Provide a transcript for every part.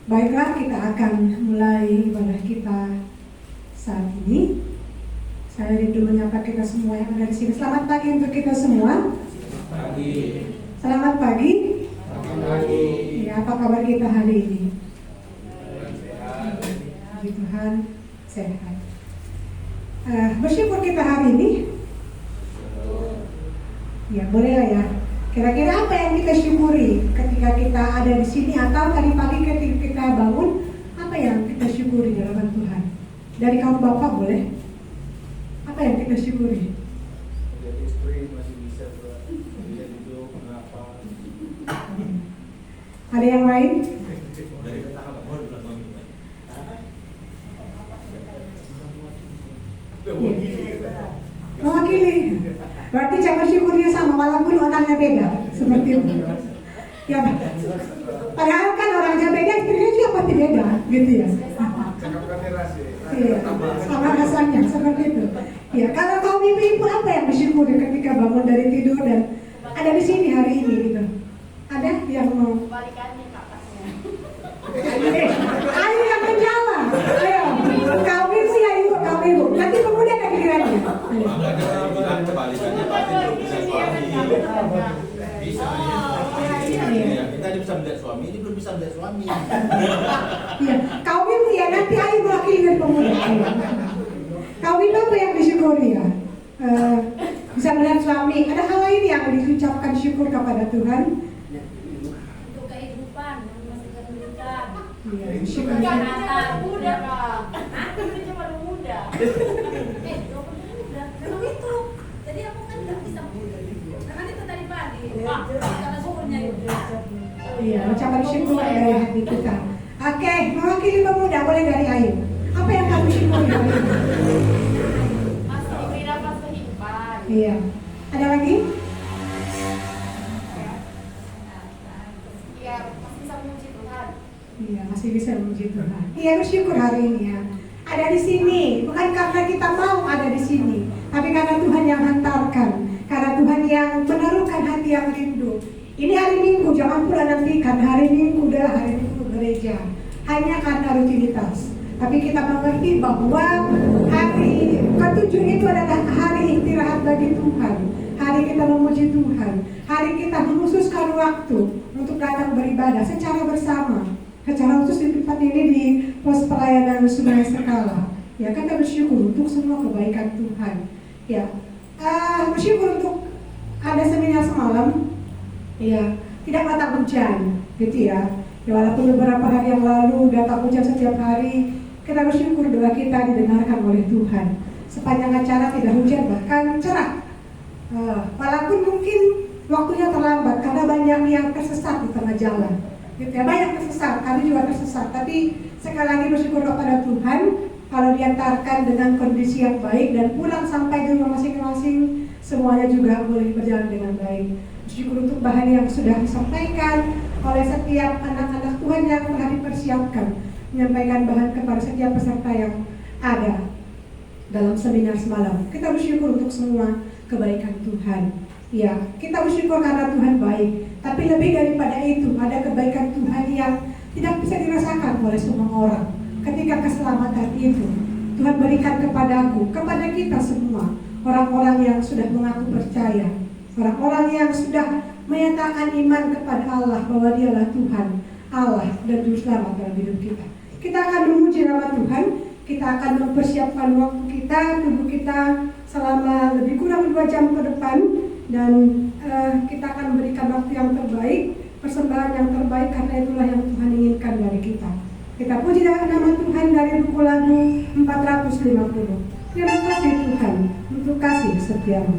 Baiklah, kita akan mulai ibadah kita saat ini. Saya rindu menyapa kita semua yang ada di sini. Selamat pagi untuk kita semua. Selamat pagi. Ya, apa kabar kita hari ini? Puji Tuhan, sehat. Bersyukur kita hari ini. Ya, bolehlah ya. Kira-kira apa yang kita syukuri ketika kita ada di sini, atau tadi pagi ketika kita bangun, apa yang kita syukuri di hadapan Tuhan? Dari kaum bapak boleh? Apa yang kita syukuri? Jadi istri masih bisa hidup, mengapa? Ada yang lain? Dari kata apa? Mewakili. Berarti cara syukurnya sama walaupun orangnya beda, seperti itu. Ya, padahal kan orangnya beda, istrinya juga pasti beda, gitu ya. Iya, sama rasanya seperti itu. Ya, kalau kaum ibu-ibu apa yang bersyukur ketika bangun dari tidur dan ada di sini hari ini gitu? Ada yang mau? Balikannya kakaknya. Ayo yang menjawab. Ayo, kaum ibu ya ibu, kaum ibu. Nanti kemudian ada gilirannya. Bilang kebalikannya pasti belum bisa suami. Bisa ya. Kita bisa melihat suami, ini belum bisa melihat suami. Iya, kaum ibu ya, nanti ayo mewakili dari pemuda. Kaum ibu apa yang disyukuri ya? Bisa melihat suami. Ada hal lain yang diucapkan syukur kepada Tuhan? Untuk kehidupan, memastikan pendidikan. Iya, syukur. Anak muda, Kak. Ini cuma muda. 20 muda. Memang itu. Jadi aku kan nggak bisa muda. Karena itu tadi pagi. Pak, karena syukurnya itu. Iya, ucapan syukur dari hati kita. Oke, mewakili pemuda boleh dari Ayu. Apa yang kamu syukuri hari ini? Masih diberi nafas kehidupan. Iya. Ada lagi? Iya, masih bisa memuji Tuhan. Iya, masih bisa memuji Tuhan. Iya, bersyukur hari ini ya. Ada di sini, bukan karena kita mau ada di sini, tapi karena Tuhan yang hantarkan, karena Tuhan yang menaruhkan hati yang rindu. Ini hari Minggu, jangan pula nantikan hari Minggu adalah hari Minggu gereja, hanya karena rutinitas. Tapi kita mengerti bahwa hari ketujuh itu adalah hari istirahat bagi Tuhan, hari kita memuji Tuhan, hari kita mengkhususkan waktu untuk datang beribadah secara bersama. Secara khusus di tempat ini di pos pelayanan Sungai Sekala. Ya, kita bersyukur untuk semua kebaikan Tuhan. Ya, bersyukur untuk ada seminar semalam. Ya, tidak datang hujan, gitu ya. Ya, walaupun beberapa hari yang lalu datang hujan setiap hari, kita bersyukur doa kita didengarkan oleh Tuhan. Sepanjang acara tidak hujan, bahkan cerah. Walaupun mungkin waktunya terlambat karena banyak yang tersesat di tengah jalan. Gitu ya, banyak tersesat, kami juga tersesat. Tapi sekali lagi bersyukur kepada Tuhan kalau diantarkan dengan kondisi yang baik dan pulang sampai di rumah masing-masing, semuanya juga boleh berjalan dengan baik. Bersyukur untuk bahan yang sudah disampaikan oleh setiap anak-anak Tuhan yang telah dipersiapkan, menyampaikan bahan kepada setiap peserta yang ada dalam seminar semalam. Kita bersyukur untuk semua kebaikan Tuhan. Ya, kita bersyukur karena Tuhan baik. Tapi lebih daripada itu, ada kebaikan Tuhan yang tidak bisa dirasakan oleh semua orang. Ketika keselamatan itu Tuhan berikan kepadaku, kepada kita semua, orang-orang yang sudah mengaku percaya, orang-orang yang sudah menyatakan iman kepada Allah bahwa Dialah Tuhan, Allah dan Juru Selamat dalam hidup kita. Kita akan memuji nama Tuhan, kita akan mempersiapkan waktu kita, tubuh kita selama lebih kurang 2 jam ke depan, dan kita akan memberikan waktu yang terbaik, persembahan yang terbaik, karena itulah yang Tuhan inginkan dari kita. Kita puji nama Tuhan dari buku lagu 450. Terima kasih Tuhan untuk kasih setiamu.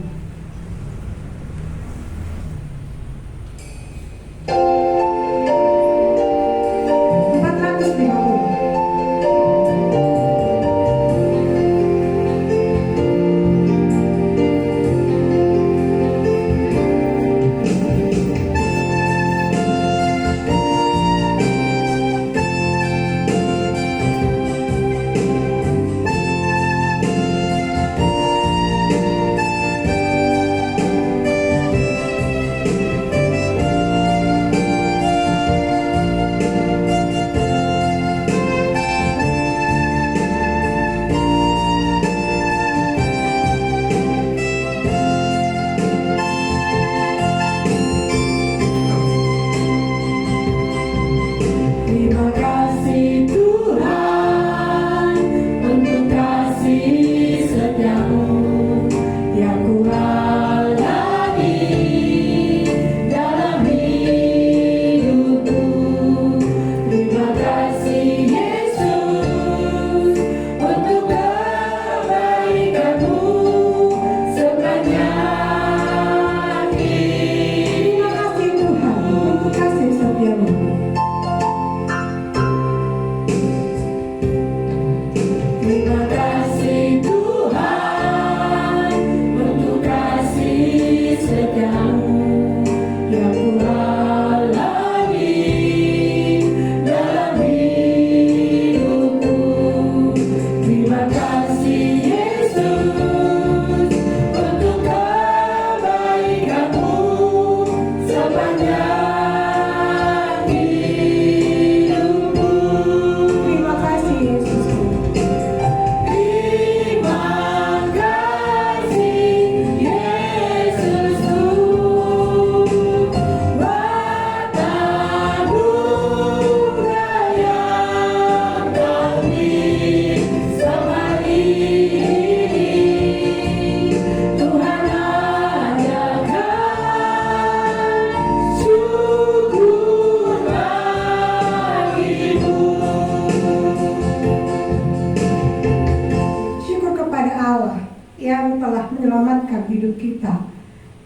hidup kita.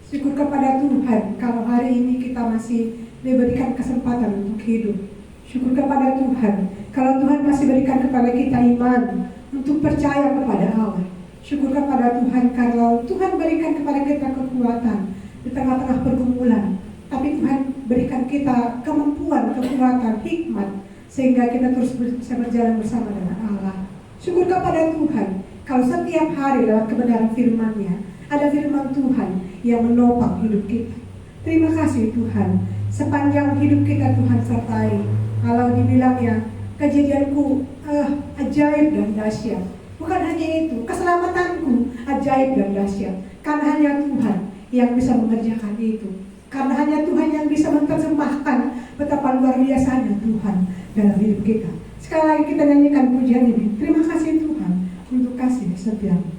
Syukur kepada Tuhan kalau hari ini kita masih diberikan kesempatan untuk hidup. Syukur kepada Tuhan kalau Tuhan masih berikan kepada kita iman untuk percaya kepada Allah. Syukur kepada Tuhan kalau Tuhan berikan kepada kita kekuatan di tengah-tengah pergumulan. Tapi Tuhan berikan kita kemampuan, kekuatan, hikmat sehingga kita terus bisa berjalan bersama dengan Allah. Syukur kepada Tuhan kalau setiap hari lewat kebenaran firman-Nya ada firman Tuhan yang menopang hidup kita. Terima kasih Tuhan, sepanjang hidup kita Tuhan sertai. Kalau dibilangnya kejadianku ajaib dan dahsyat, bukan hanya itu, keselamatanku ajaib dan dahsyat, karena hanya Tuhan yang bisa mengerjakan itu. Karena hanya Tuhan yang bisa menerjemahkan betapa luar biasanya Tuhan dalam hidup kita. Sekali lagi kita nyanyikan pujian ini. Terima kasih Tuhan untuk kasih setiamu.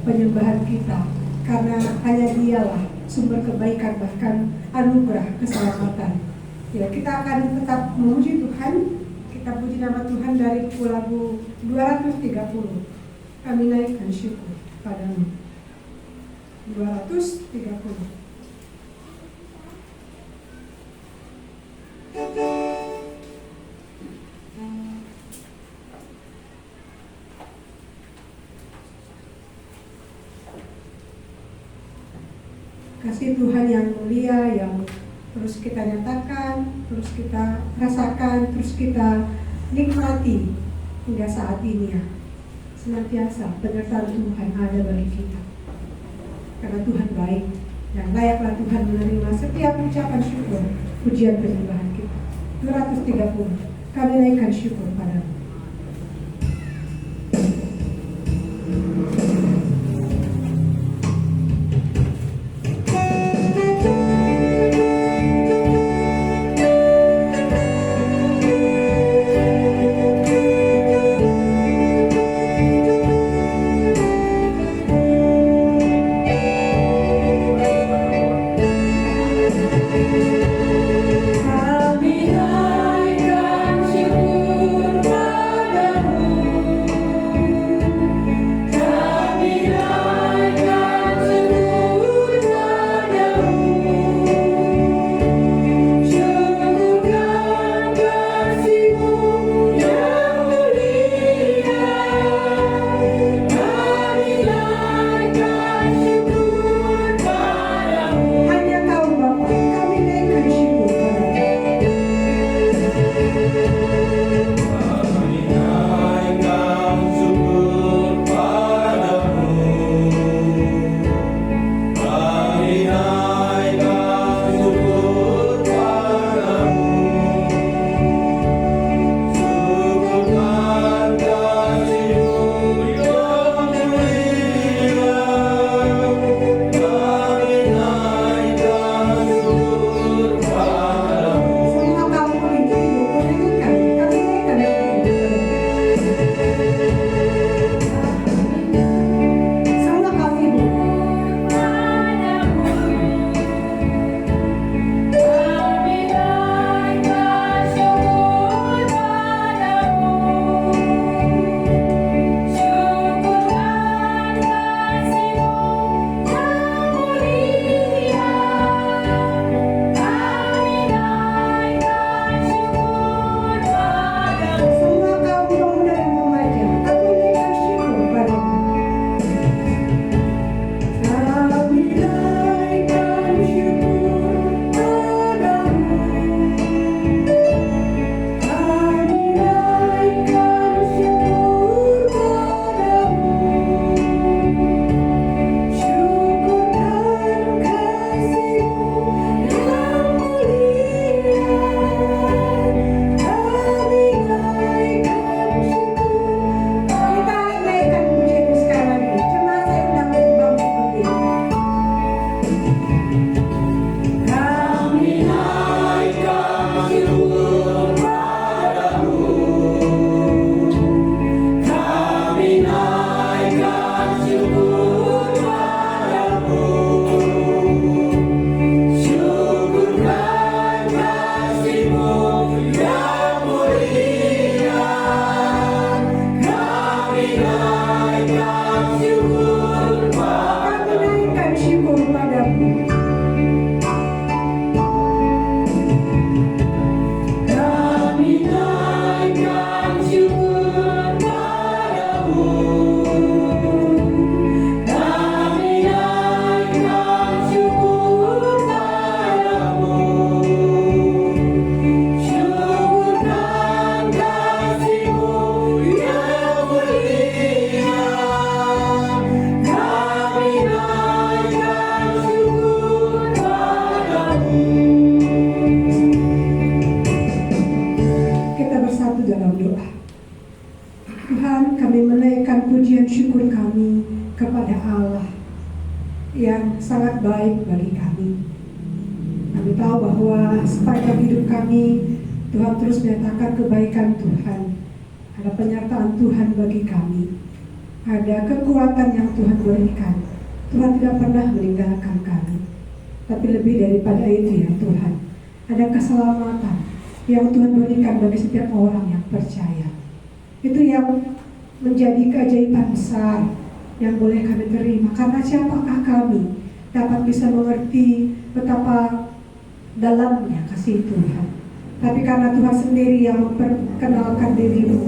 penyembahan kita, karena hanya Dialah sumber kebaikan bahkan anugerah keselamatan. Ya, kita akan tetap memuji Tuhan. Kita puji nama Tuhan dari lagu 230. Kami naikkan syukur padamu. 230. Kasih Tuhan yang mulia yang terus kita nyatakan, terus kita rasakan, terus kita nikmati hingga saat ini ya. Senantiasa penyertaan Tuhan ada bagi kita. Karena Tuhan baik dan layaklah Tuhan menerima setiap ucapan syukur, pujian penyembahan kita. 230. Kami naikkan syukur padamu. Kami naikkan syukur padamu. yang sangat baik bagi kami. Kami tahu bahwa sepanjang hidup kami, Tuhan terus menyatakan kebaikan Tuhan. Ada penyertaan Tuhan bagi kami. Ada kekuatan yang Tuhan berikan. Tuhan tidak pernah meninggalkan kami. Tapi lebih daripada itu ya Tuhan, ada keselamatan yang Tuhan berikan bagi setiap orang yang percaya. Itu yang menjadi keajaiban besar yang boleh kami terima. Karena siapakah kami dapat bisa mengerti betapa dalamnya kasih Tuhan. Tapi karena Tuhan sendiri yang memperkenalkan dirimu,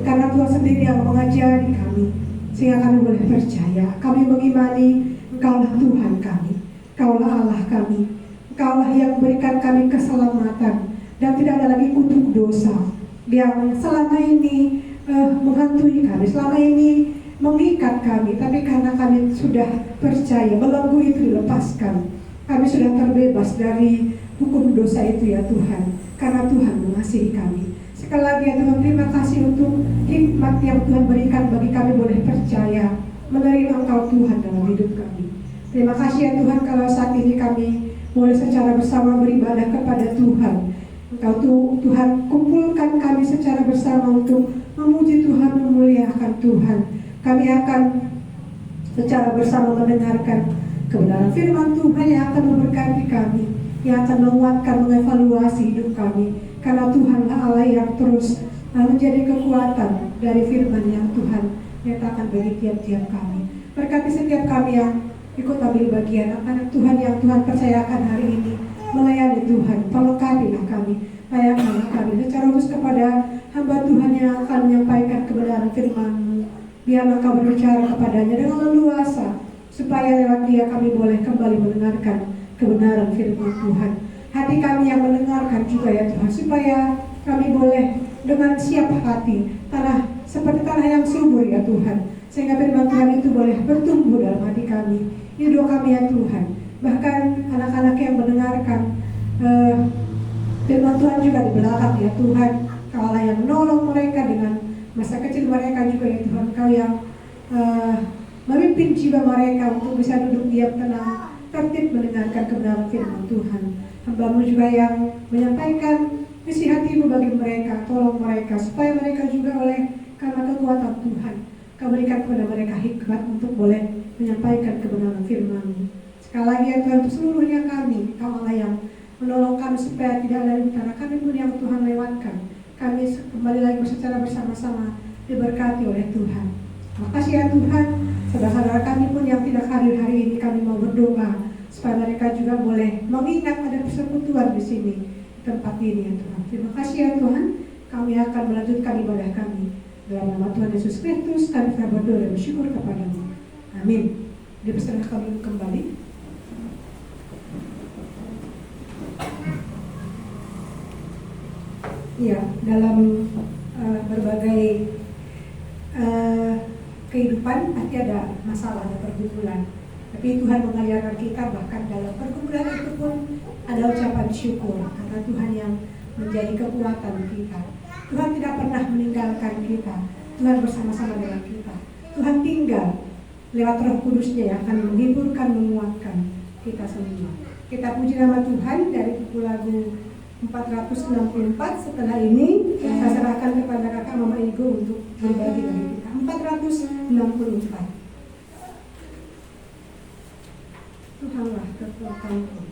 karena Tuhan sendiri yang mengajari kami, sehingga kami boleh percaya. Kami mengimani Engkaulah Tuhan kami, Engkaulah Allah kami, Engkaulah yang memberikan kami keselamatan, dan tidak ada lagi kutuk dosa yang selama ini menghantui kami, selama ini mengikat kami. Tapi karena kami sudah percaya, belenggu itu dilepaskan, kami sudah terbebas dari hukum dosa itu ya Tuhan, karena Tuhan mengasihi kami. Sekali lagi ya Tuhan, terima kasih untuk hikmat yang Tuhan berikan bagi kami boleh percaya, menerima Engkau Tuhan dalam hidup kami. Terima kasih ya Tuhan kalau saat ini kami boleh secara bersama beribadah kepada Tuhan. Engkau Tuhan kumpulkan kami secara bersama untuk memuji Tuhan, memuliakan Tuhan. Kami akan secara bersama mendengarkan kebenaran firman Tuhan yang akan memberkati kami, yang akan menguatkan, mengevaluasi hidup kami. Karena Tuhanlah Allah yang terus menjadi kekuatan dari firman yang Tuhan nyatakan bagi tiap-tiap kami. Berkati setiap kami yang ikut ambil bagian anak Tuhan yang Tuhan percayakan hari ini melayani Tuhan. Pelengkapilah kami, layakkanlah kami secara khusus kepada hamba Tuhan yang akan menyampaikan kebenaran firman-Mu. Biarlah Kau berbicara kepadanya dengan leluasa, supaya lewat dia kami boleh kembali mendengarkan kebenaran firman Tuhan. Hati kami yang mendengarkan juga ya Tuhan, supaya kami boleh dengan siap hati, seperti tanah yang subur ya Tuhan, sehingga firman Tuhan itu boleh bertumbuh dalam hati kami. Ini doa kami ya Tuhan. Bahkan anak-anak yang mendengarkan firman Tuhan juga di belakang ya Tuhan, Kaulah yang menolong mereka dengan masa kecil mereka juga ya Tuhan. Kau yang memimpin jiwa mereka untuk bisa duduk diam tenang, tertib mendengarkan kebenaran firman Tuhan. Hamba-Mu juga yang menyampaikan isi hati-Mu bagi mereka. Tolong mereka supaya mereka juga oleh karena kekuatan Tuhan, Kau berikan kepada mereka hikmat untuk boleh menyampaikan kebenaran firman-Mu. Sekali lagi ya Tuhan, untuk seluruhnya kami, Kau Allah yang menolong kami supaya tidak ada di antara kami pun yang Tuhan lewatkan. Kami kembali lagi secara bersama-sama diberkati oleh Tuhan. Terima kasih ya Tuhan. Saudara-saudara kami pun yang tidak hadir hari ini, kami mau berdoa supaya mereka juga boleh mengingat ada persekutuan di sini, di tempat ini ya Tuhan. Terima kasih ya Tuhan. Kami akan melanjutkan ibadah kami. Dalam nama Tuhan Yesus Kristus kami telah berdoa dan bersyukur kepada-Mu. Amin. Dipersilakan kami kembali. Ya, dalam berbagai kehidupan pasti ada masalah, ada pergumulan. Tapi Tuhan mengajarkan kita bahkan dalam pergumulan itu pun ada ucapan syukur, karena Tuhan yang menjadi kekuatan kita. Tuhan tidak pernah meninggalkan kita. Tuhan bersama-sama dengan kita. Tuhan tinggal lewat Roh Kudus-Nya yang akan menghiburkan, menguatkan kita semua. Kita puji nama Tuhan dari buku lagu 464. Setelah ini saya serahkan kepada kakak Mama Igo untuk berbagi dari kita. 464. Tuhanlah kekuatanku.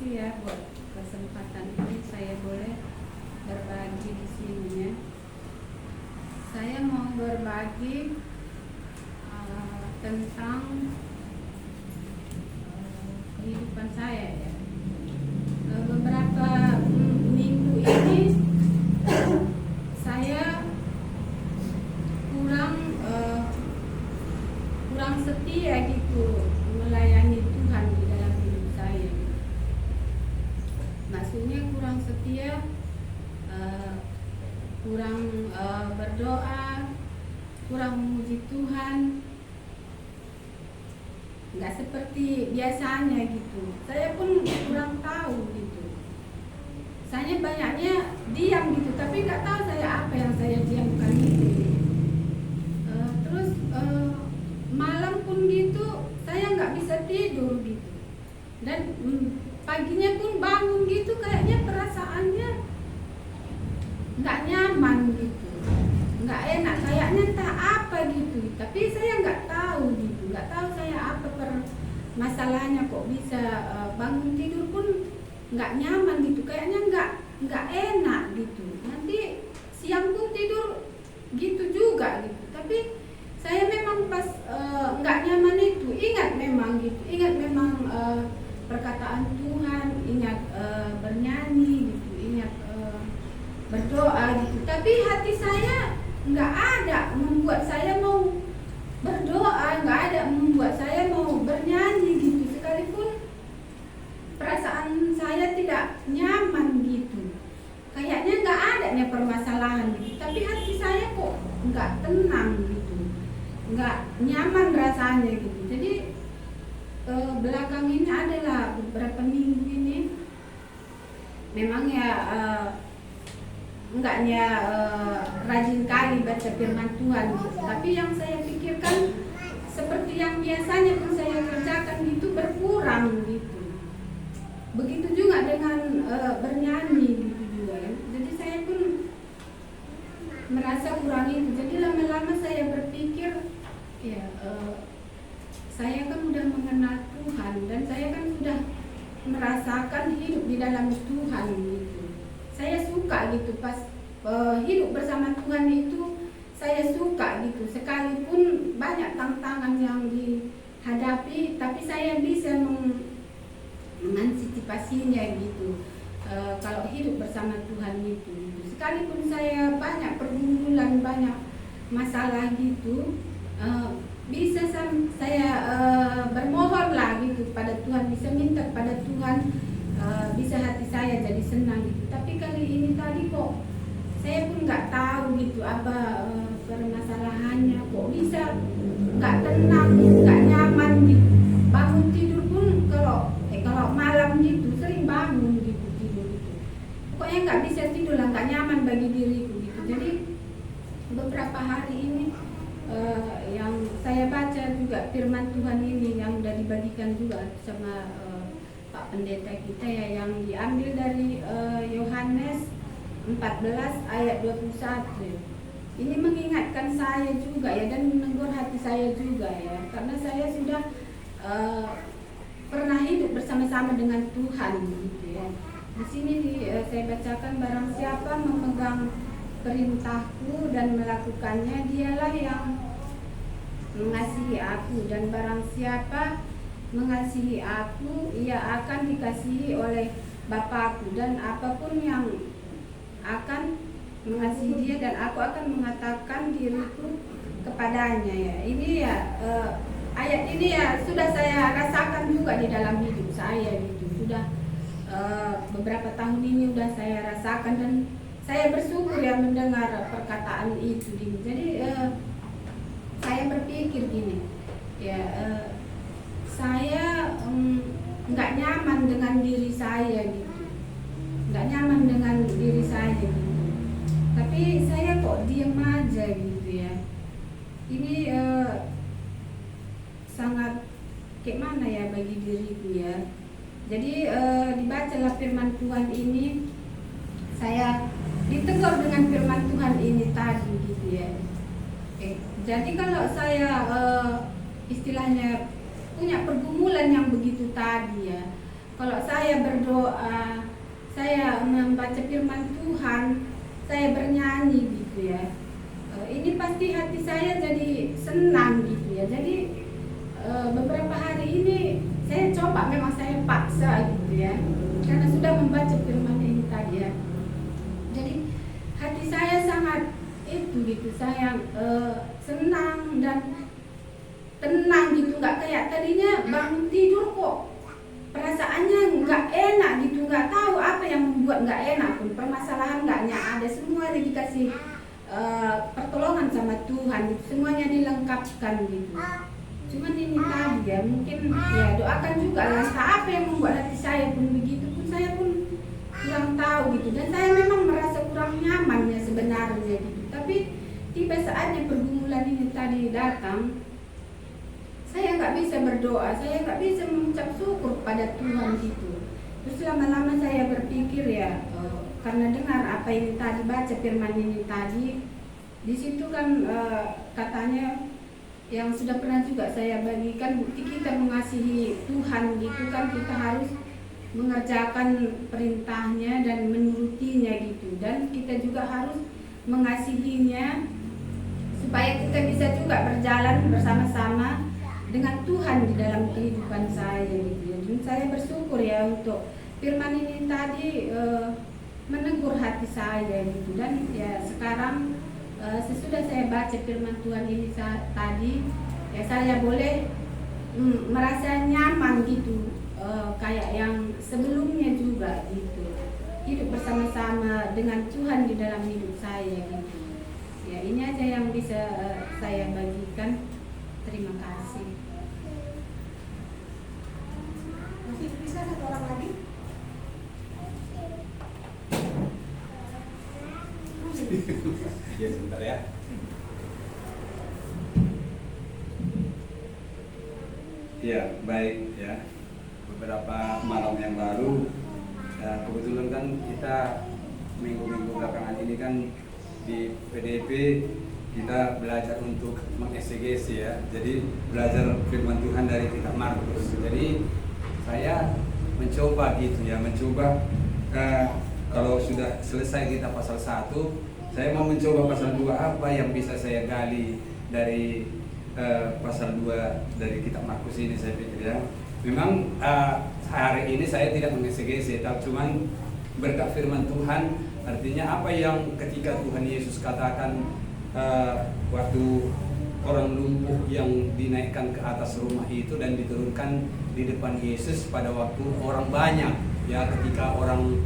Ya, buat kesempatan ini saya boleh berbagi di sini ya. Saya mau berbagi tentang kehidupan saya ya. Beberapa minggu ini saya kurang setia gitu melayani Tuhan di dalam hidup saya. Maksudnya kurang setia, kurang berdoa, kurang memuji Tuhan, nggak seperti biasanya gitu. Saya pun kurang tahu gitu. Saya banyaknya diam gitu, tapi nggak tahu saya apa yang saya diamkan itu. Terus malam pun gitu, saya nggak bisa tidur gitu. Dan paginya pun bangun gitu kayaknya perasaannya nggak nyaman gitu, nggak enak, kayaknya entah apa gitu. Tapi saya nggak tahu gitu, nggak tahu saya apa masalahnya kok bisa bangun tidur pun nggak nyaman gitu, kayaknya nggak enak gitu. Nanti siang pun tidur gitu juga gitu. Tapi saya memang pas nggak nyaman itu ingat memang gitu, ingat memang perkataan Tuhan, ingat bernyanyi gitu, ingat berdoa gitu. Tapi hati saya nggak ada membuat saya mau berdoa, nggak ada membuat saya mau bernyanyi gitu. banyak permasalahan gitu, tapi hati saya kok nggak tenang gitu, nggak nyaman rasanya gitu. Jadi belakang ini adalah beberapa minggu ini memang ya enggaknya rajin kali baca firman Tuhan gitu. Tapi yang saya pikirkan seperti yang biasanya pun saya kerjakan itu berkurang gitu. Begitu juga dengan bernyanyi gitu juga ya. Jadi saya pun merasa kurang itu. Jadi lama-lama saya berpikir ya saya kan sudah mengenal Tuhan dan saya kan sudah merasakan hidup di dalam Tuhan gitu. Saya suka gitu pas hidup bersama Tuhan itu, saya suka gitu. Sekalipun banyak tantangan yang dihadapi, tapi saya bisa mengantisipasinya gitu. Kalau hidup bersama Tuhan itu, sekalipun saya banyak pergumulan, banyak masalah gitu, bisa saya bermohon lah gitu pada Tuhan, bisa minta pada Tuhan, bisa hati saya jadi senang gitu. Tapi kali ini tadi kok saya pun nggak tahu gitu apa permasalahannya, kok bisa nggak tenang, nggak nyaman gitu. Bangun tidur pun kalau malam gitu sering bangun gitu tidur gitu. Pokoknya nggak bisa tidur lah, nggak nyaman bagi diriku gitu. Jadi beberapa hari ini yang saya baca juga firman Tuhan ini yang udah dibagikan juga sama Pak Pendeta kita ya, yang diambil dari Yohanes 14 ayat 21. Ini mengingatkan saya juga ya, dan menegur hati saya juga ya, karena saya sudah pernah hidup bersama-sama dengan Tuhan gitu ya. Di sini saya bacakan, barang siapa memegang perintahku dan melakukannya, dialah yang mengasihi aku, dan barang siapa mengasihi aku, ia akan dikasihi oleh Bapakku, dan apapun yang akan mengasihi dia, dan aku akan mengatakan diriku kepadanya ya. Ini ya ayat ini ya sudah saya rasakan juga di dalam hidup saya gitu. Sudah beberapa tahun ini sudah saya rasakan, dan saya bersyukur ya mendengar perkataan itu. Jadi saya berpikir gini ya, saya nggak nyaman dengan diri saya gitu, nggak nyaman dengan diri saya gitu. Tapi saya kok diam aja gitu ya. Ini sangat kayak mana ya bagi diriku ya. Jadi dibacalah firman Tuhan ini, saya ditegur dengan firman Tuhan ini tadi gitu ya. Jadi kalau saya istilahnya punya pergumulan yang begitu tadi ya, kalau saya berdoa, saya membaca firman Tuhan, saya bernyanyi gitu ya, ini pasti hati saya jadi senang gitu ya. Jadi beberapa hari ini saya coba, memang saya paksa gitu ya, karena sudah membaca firman ini tadi ya. Jadi hati saya sangat itu gitu, saya senang dan tenang gitu, nggak kayak tadinya bangun tidur kok perasaannya nggak enak gitu, nggak tahu apa yang membuat nggak enak pun, permasalahan nggaknya ada, semua dikasih pertolongan sama Tuhan gitu, semuanya dilengkapkan gitu. Cuman ini tadi ya, mungkin ya doakan juga lah, apa yang membuat hati saya pun begitu pun saya pun kurang tahu gitu, dan saya memang merasa kurang nyaman ya sebenarnya gitu. Tapi tiba saatnya pergumulan ini tadi datang, saya nggak bisa berdoa, saya nggak bisa mengucap syukur pada Tuhan gitu. Terus lama-lama saya berpikir ya, karena dengar apa ini tadi, baca firman ini tadi, di situ kan katanya yang sudah pernah juga saya bagikan, bukti kita mengasihi Tuhan gitu kan, kita harus mengerjakan perintahnya dan menurutinya gitu, dan kita juga harus mengasihinya supaya kita bisa juga berjalan bersama-sama dengan Tuhan di dalam kehidupan saya gitu ya. Dan saya bersyukur ya untuk firman ini tadi menegur hati saya gitu, dan ya sekarang sesudah saya baca firman Tuhan ini tadi ya, saya boleh merasa nyaman gitu, kayak yang sebelumnya juga gitu. hidup bersama-sama dengan Tuhan di dalam hidup saya gitu. Ya ini aja yang bisa saya bagikan. Terima kasih. Masih bisa satu orang lagi? Ya sebentar ya. Ya, baik ya. Beberapa malam yang lalu, kebetulan kan kita minggu-minggu belakangan ini kan di PDP kita belajar untuk mengeksegesi ya. Jadi belajar firman Tuhan dari kitab Markus. Jadi saya mencoba gitu ya, kalau sudah selesai kita pasal 1, saya mau mencoba pasal 2 apa yang bisa saya gali dari pasal 2 dari kitab Markus ini, saya pikir ya. Memang hari ini saya tidak mengeksegesi, tapi cuman berkat firman Tuhan, artinya apa yang ketika Tuhan Yesus katakan waktu orang lumpuh yang dinaikkan ke atas rumah itu dan diturunkan di depan Yesus pada waktu orang banyak ya, ketika orang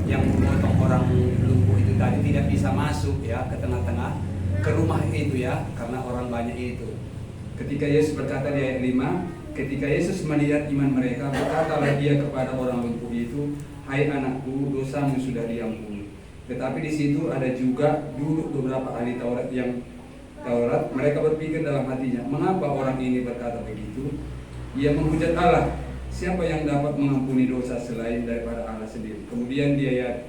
yang memotong orang lumpuh itu tadi tidak bisa masuk ya ke tengah-tengah ke rumah itu ya, karena orang banyak itu. Ketika Yesus berkata di ayat 5, ketika Yesus melihat iman mereka, berkatalah dia kepada orang lumpuh itu, "Hai anakku, dosamu sudah diampuni." Tetapi di situ ada juga duduk beberapa ahli Taurat mereka berpikir dalam hatinya, "Mengapa orang ini berkata begitu? Ia menghujat Allah. Siapa yang dapat mengampuni dosa selain daripada Allah sendiri?" Kemudian di ayat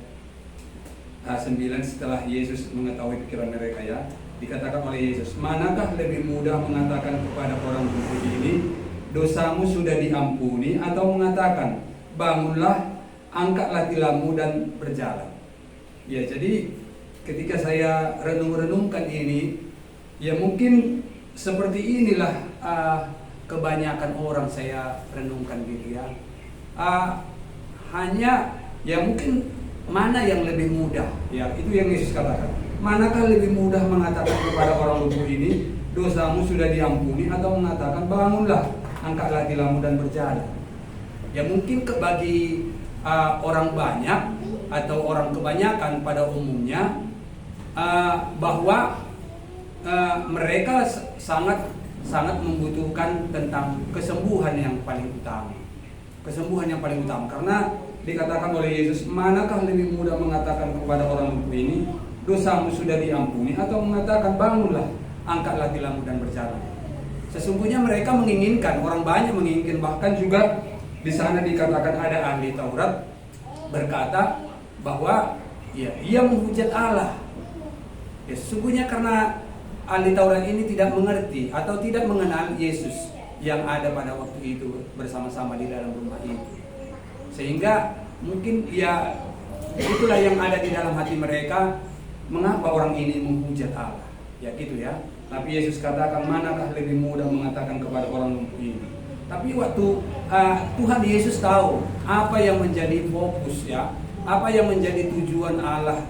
9, setelah Yesus mengetahui pikiran mereka ya, dikatakan oleh Yesus, "Manakah lebih mudah mengatakan kepada orang lumpuh ini, dosamu sudah diampuni, atau mengatakan, bangunlah, angkatlah tilammu dan berjalan?" Ya, jadi ketika saya renung-renungkan ini, ya mungkin seperti inilah kebanyakan orang saya renungkan gitu ya. Hanya ya mungkin mana yang lebih mudah, ya itu yang Yesus katakan. Manakah lebih mudah mengatakan kepada orang lumpuh ini, dosamu sudah diampuni, atau mengatakan, bangunlah, angkatlah tilammu dan berjalan? Ya mungkin bagi orang banyak atau orang kebanyakan pada umumnya bahwa mereka sangat membutuhkan tentang kesembuhan yang paling utama. Kesembuhan yang paling utama, karena dikatakan oleh Yesus, manakah lebih mudah mengatakan kepada orang lumpuh ini, dosamu sudah diampuni, atau mengatakan, bangunlah, angkatlah tilammu dan berjalan? Sesungguhnya mereka menginginkan, orang banyak menginginkan, bahkan juga di sana dikatakan ada ahli Taurat berkata bahwa ya ia menghujat Allah. Ya sesungguhnya karena ahli Taurat ini tidak mengerti atau tidak mengenal Yesus yang ada pada waktu itu bersama-sama di dalam rumah itu. Sehingga mungkin ya itulah yang ada di dalam hati mereka, mengapa orang ini menghujat Allah. Ya gitu ya. Tapi Yesus katakan, manakah lebih mudah mengatakan kepada orang lumpuh ini. Tapi waktu Tuhan Yesus tahu apa yang menjadi fokus ya, apa yang menjadi tujuan Allah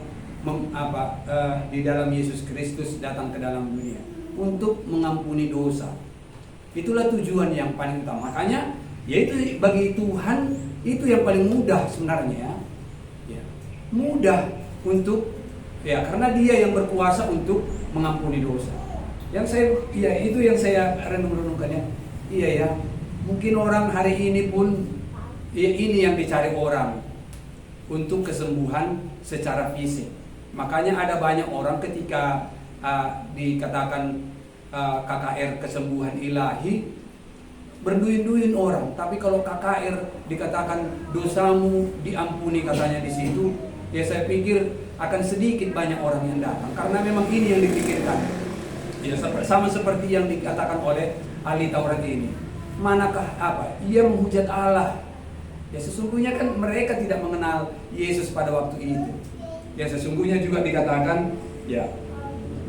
di dalam Yesus Kristus datang ke dalam dunia untuk mengampuni dosa. Itulah tujuan yang paling utama. Makanya yaitu bagi Tuhan itu yang paling mudah sebenarnya ya. Mudah untuk ya, karena Dia yang berkuasa untuk mengampuni dosa. Yang saya ya itu yang saya renung-renungkannya. Iya ya. Mungkin orang hari ini pun ya, ini yang dicari orang untuk kesembuhan secara fisik. Makanya ada banyak orang ketika dikatakan KKR kesembuhan ilahi, berduin-duin orang. Tapi kalau KKR dikatakan dosamu diampuni katanya di situ, ya saya pikir akan sedikit banyak orang yang datang, karena memang ini yang dipikirkan. Ya sama seperti yang dikatakan oleh ahli Taurat ini. Manakah ia menghujat Allah. Ya sesungguhnya kan mereka tidak mengenal Yesus pada waktu itu. Ya sesungguhnya juga dikatakan, ya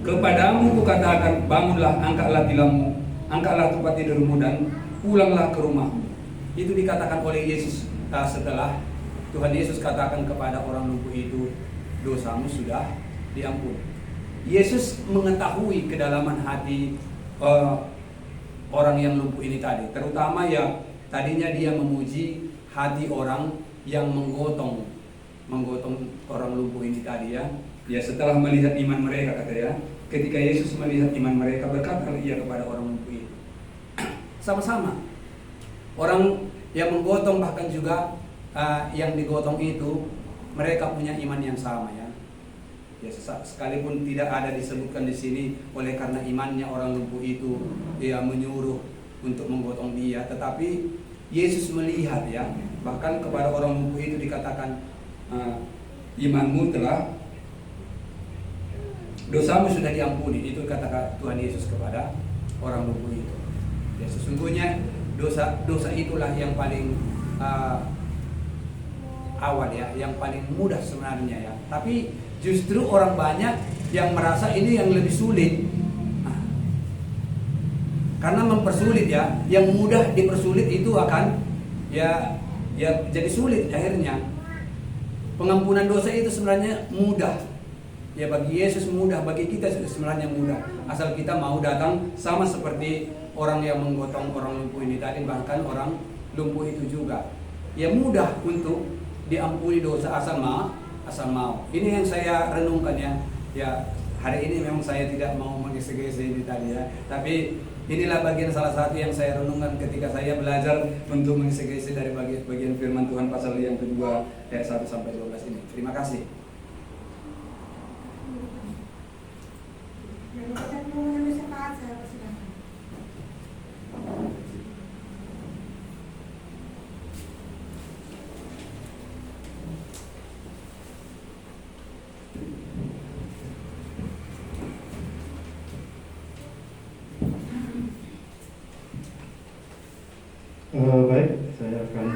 kepadamu kukatakan, bangunlah, angkatlah tilammu, angkatlah tempat tidurmu dan pulanglah ke rumahmu. Itu dikatakan oleh Yesus setelah Tuhan Yesus katakan kepada orang lumpuh itu, dosamu sudah diampuni. Yesus mengetahui kedalaman hati orang yang lumpuh ini tadi, terutama ya tadinya dia memuji hati orang yang menggotong menggotong orang lumpuh ini tadi ya. Ya setelah melihat iman mereka kata ya, ketika Yesus melihat iman mereka berkata ia kepada orang lumpuh itu. Sama-sama orang yang menggotong bahkan juga yang digotong itu mereka punya iman yang sama ya. Ya sekalipun tidak ada disebutkan di sini oleh karena imannya orang lumpuh itu dia menyuruh untuk menggotong dia, tetapi Yesus melihat ya, bahkan kepada orang lumpuh itu dikatakan imanmu telah, dosamu sudah diampuni, itu kata Tuhan Yesus kepada orang lumpuh itu. Ya sesungguhnya dosa itulah yang paling awal ya, yang paling mudah sebenarnya ya. Tapi justru orang banyak yang merasa ini yang lebih sulit. Karena mempersulit ya, yang mudah dipersulit itu akan ya jadi sulit akhirnya. Pengampunan dosa itu sebenarnya mudah. Ya bagi Yesus mudah, bagi kita sebenarnya mudah. Asal kita mau datang sama seperti orang yang menggotong orang lumpuh ini tadi, bahkan orang lumpuh itu juga. Ya mudah untuk diampuni dosa asal mau. Ini yang saya renungkan ya. Ya hari ini memang saya tidak mau mengesegese ini tadi ya. Tapi inilah bagian salah satu yang saya renungkan ketika saya belajar untuk mengesegese dari bagian firman Tuhan pasal yang kedua ayat 1 sampai 12 ini. Terima kasih. Baik, saya akan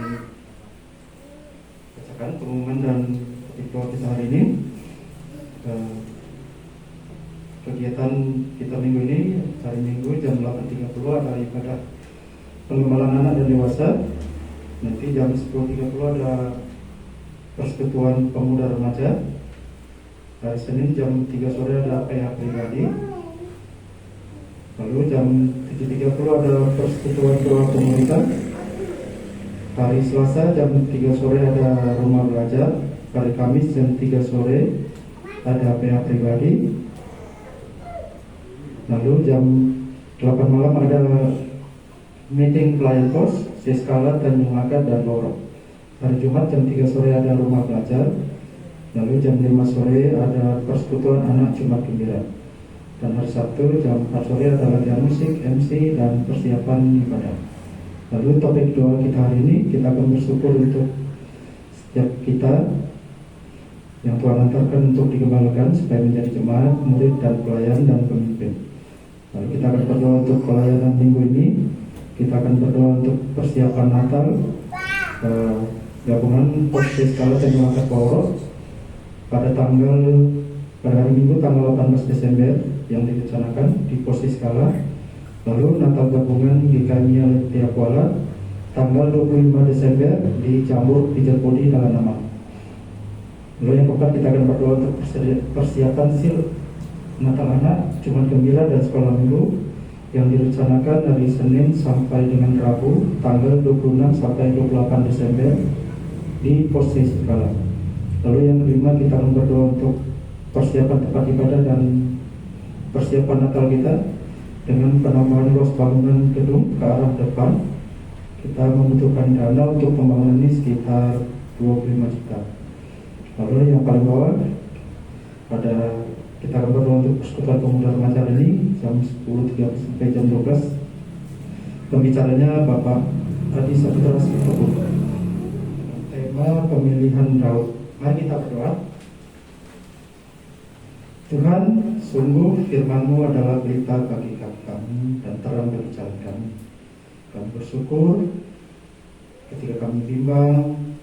bacakan pengumuman dan topik doa kita hari ini. Kegiatan kita minggu ini, hari Minggu jam 8.30 ada ibadah pengembalaan anak dan dewasa. Nanti jam 10.30 ada persekutuan pemuda remaja. Hari Senin jam 3 sore ada PH pribadi. Lalu jam 7.30 ada persekutuan doa komunitas. Hari Selasa jam 3 sore ada rumah belajar. Hari Kamis jam 3 sore ada PH pribadi. Lalu jam 8 malam ada meeting pelayan pos, Siskala, Tanjung Makat dan Lorok. Hari Jumat jam 3 sore ada rumah belajar. Lalu jam 5 sore ada persekutuan anak Jumat Gembira. Dan hari Sabtu jam 4 sore ada latihan musik, MC, dan persiapan ibadah. Lalu topik doa kita hari ini, kita akan bersyukur untuk setiap kita yang Tuhan antarkan untuk dikembalikan supaya menjadi jemaat, murid, dan pelayan dan pemimpin. Lalu kita akan berdoa untuk pelayanan minggu ini. Kita akan berdoa untuk persiapan Natal, gabungan Posisi Skala Tanjung Makat Poro pada hari Minggu tanggal 18 Desember yang direncanakan di Posisi Skala. Lalu Natal gabungan GKMI Letia Kuala tanggal 25 Desember di Jamur Pijatpodi dalam nama. Lalu yang keempat kita akan berdoa untuk persiapan sil Natal anak, Jumat Gembira dan sekolah minggu yang direncanakan dari Senin sampai dengan Rabu tanggal 26 sampai 28 Desember di Posisi Skala. Lalu yang kelima kita akan berdoa untuk persiapan tempat ibadah dan persiapan Natal kita dengan penambahan luas bangunan gedung ke arah depan. Kita membutuhkan dana untuk pembangunan ini sekitar 25 juta. Lalu yang paling bawah ada kita akan berdoa untuk persekutuan pemuda remaja ini jam 10.30 sampai jam 12. Pembicaranya Bapak Adi Saputra Sitopu. Tema pemilihan Daud. Mari kita berdoa. Tuhan, sungguh firman-Mu adalah berita bagi kami dan terang bagi jalan kami. Kami bersyukur ketika kami bimbang,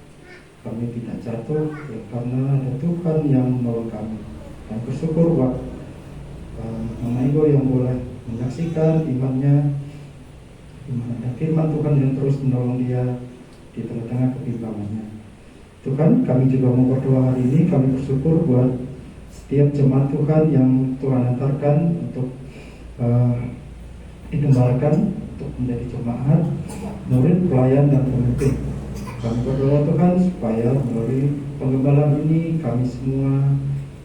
kami tidak jatuh ya, karena ada Tuhan yang menolong kami. Dan bersyukur buat Mama Igo yang boleh menyaksikan imannya, ada firman Tuhan yang terus menolong dia di tengah-tengah kebimbangannya. Tuhan, kami juga mau berdoa hari ini. Kami bersyukur buat setiap jemaat Tuhan yang Tuhan antarkan untuk digembalakan untuk menjadi jemaat, murid, pelayan, dan pemimpin. Kami berdoa Tuhan supaya melalui penggembalaan ini kami semua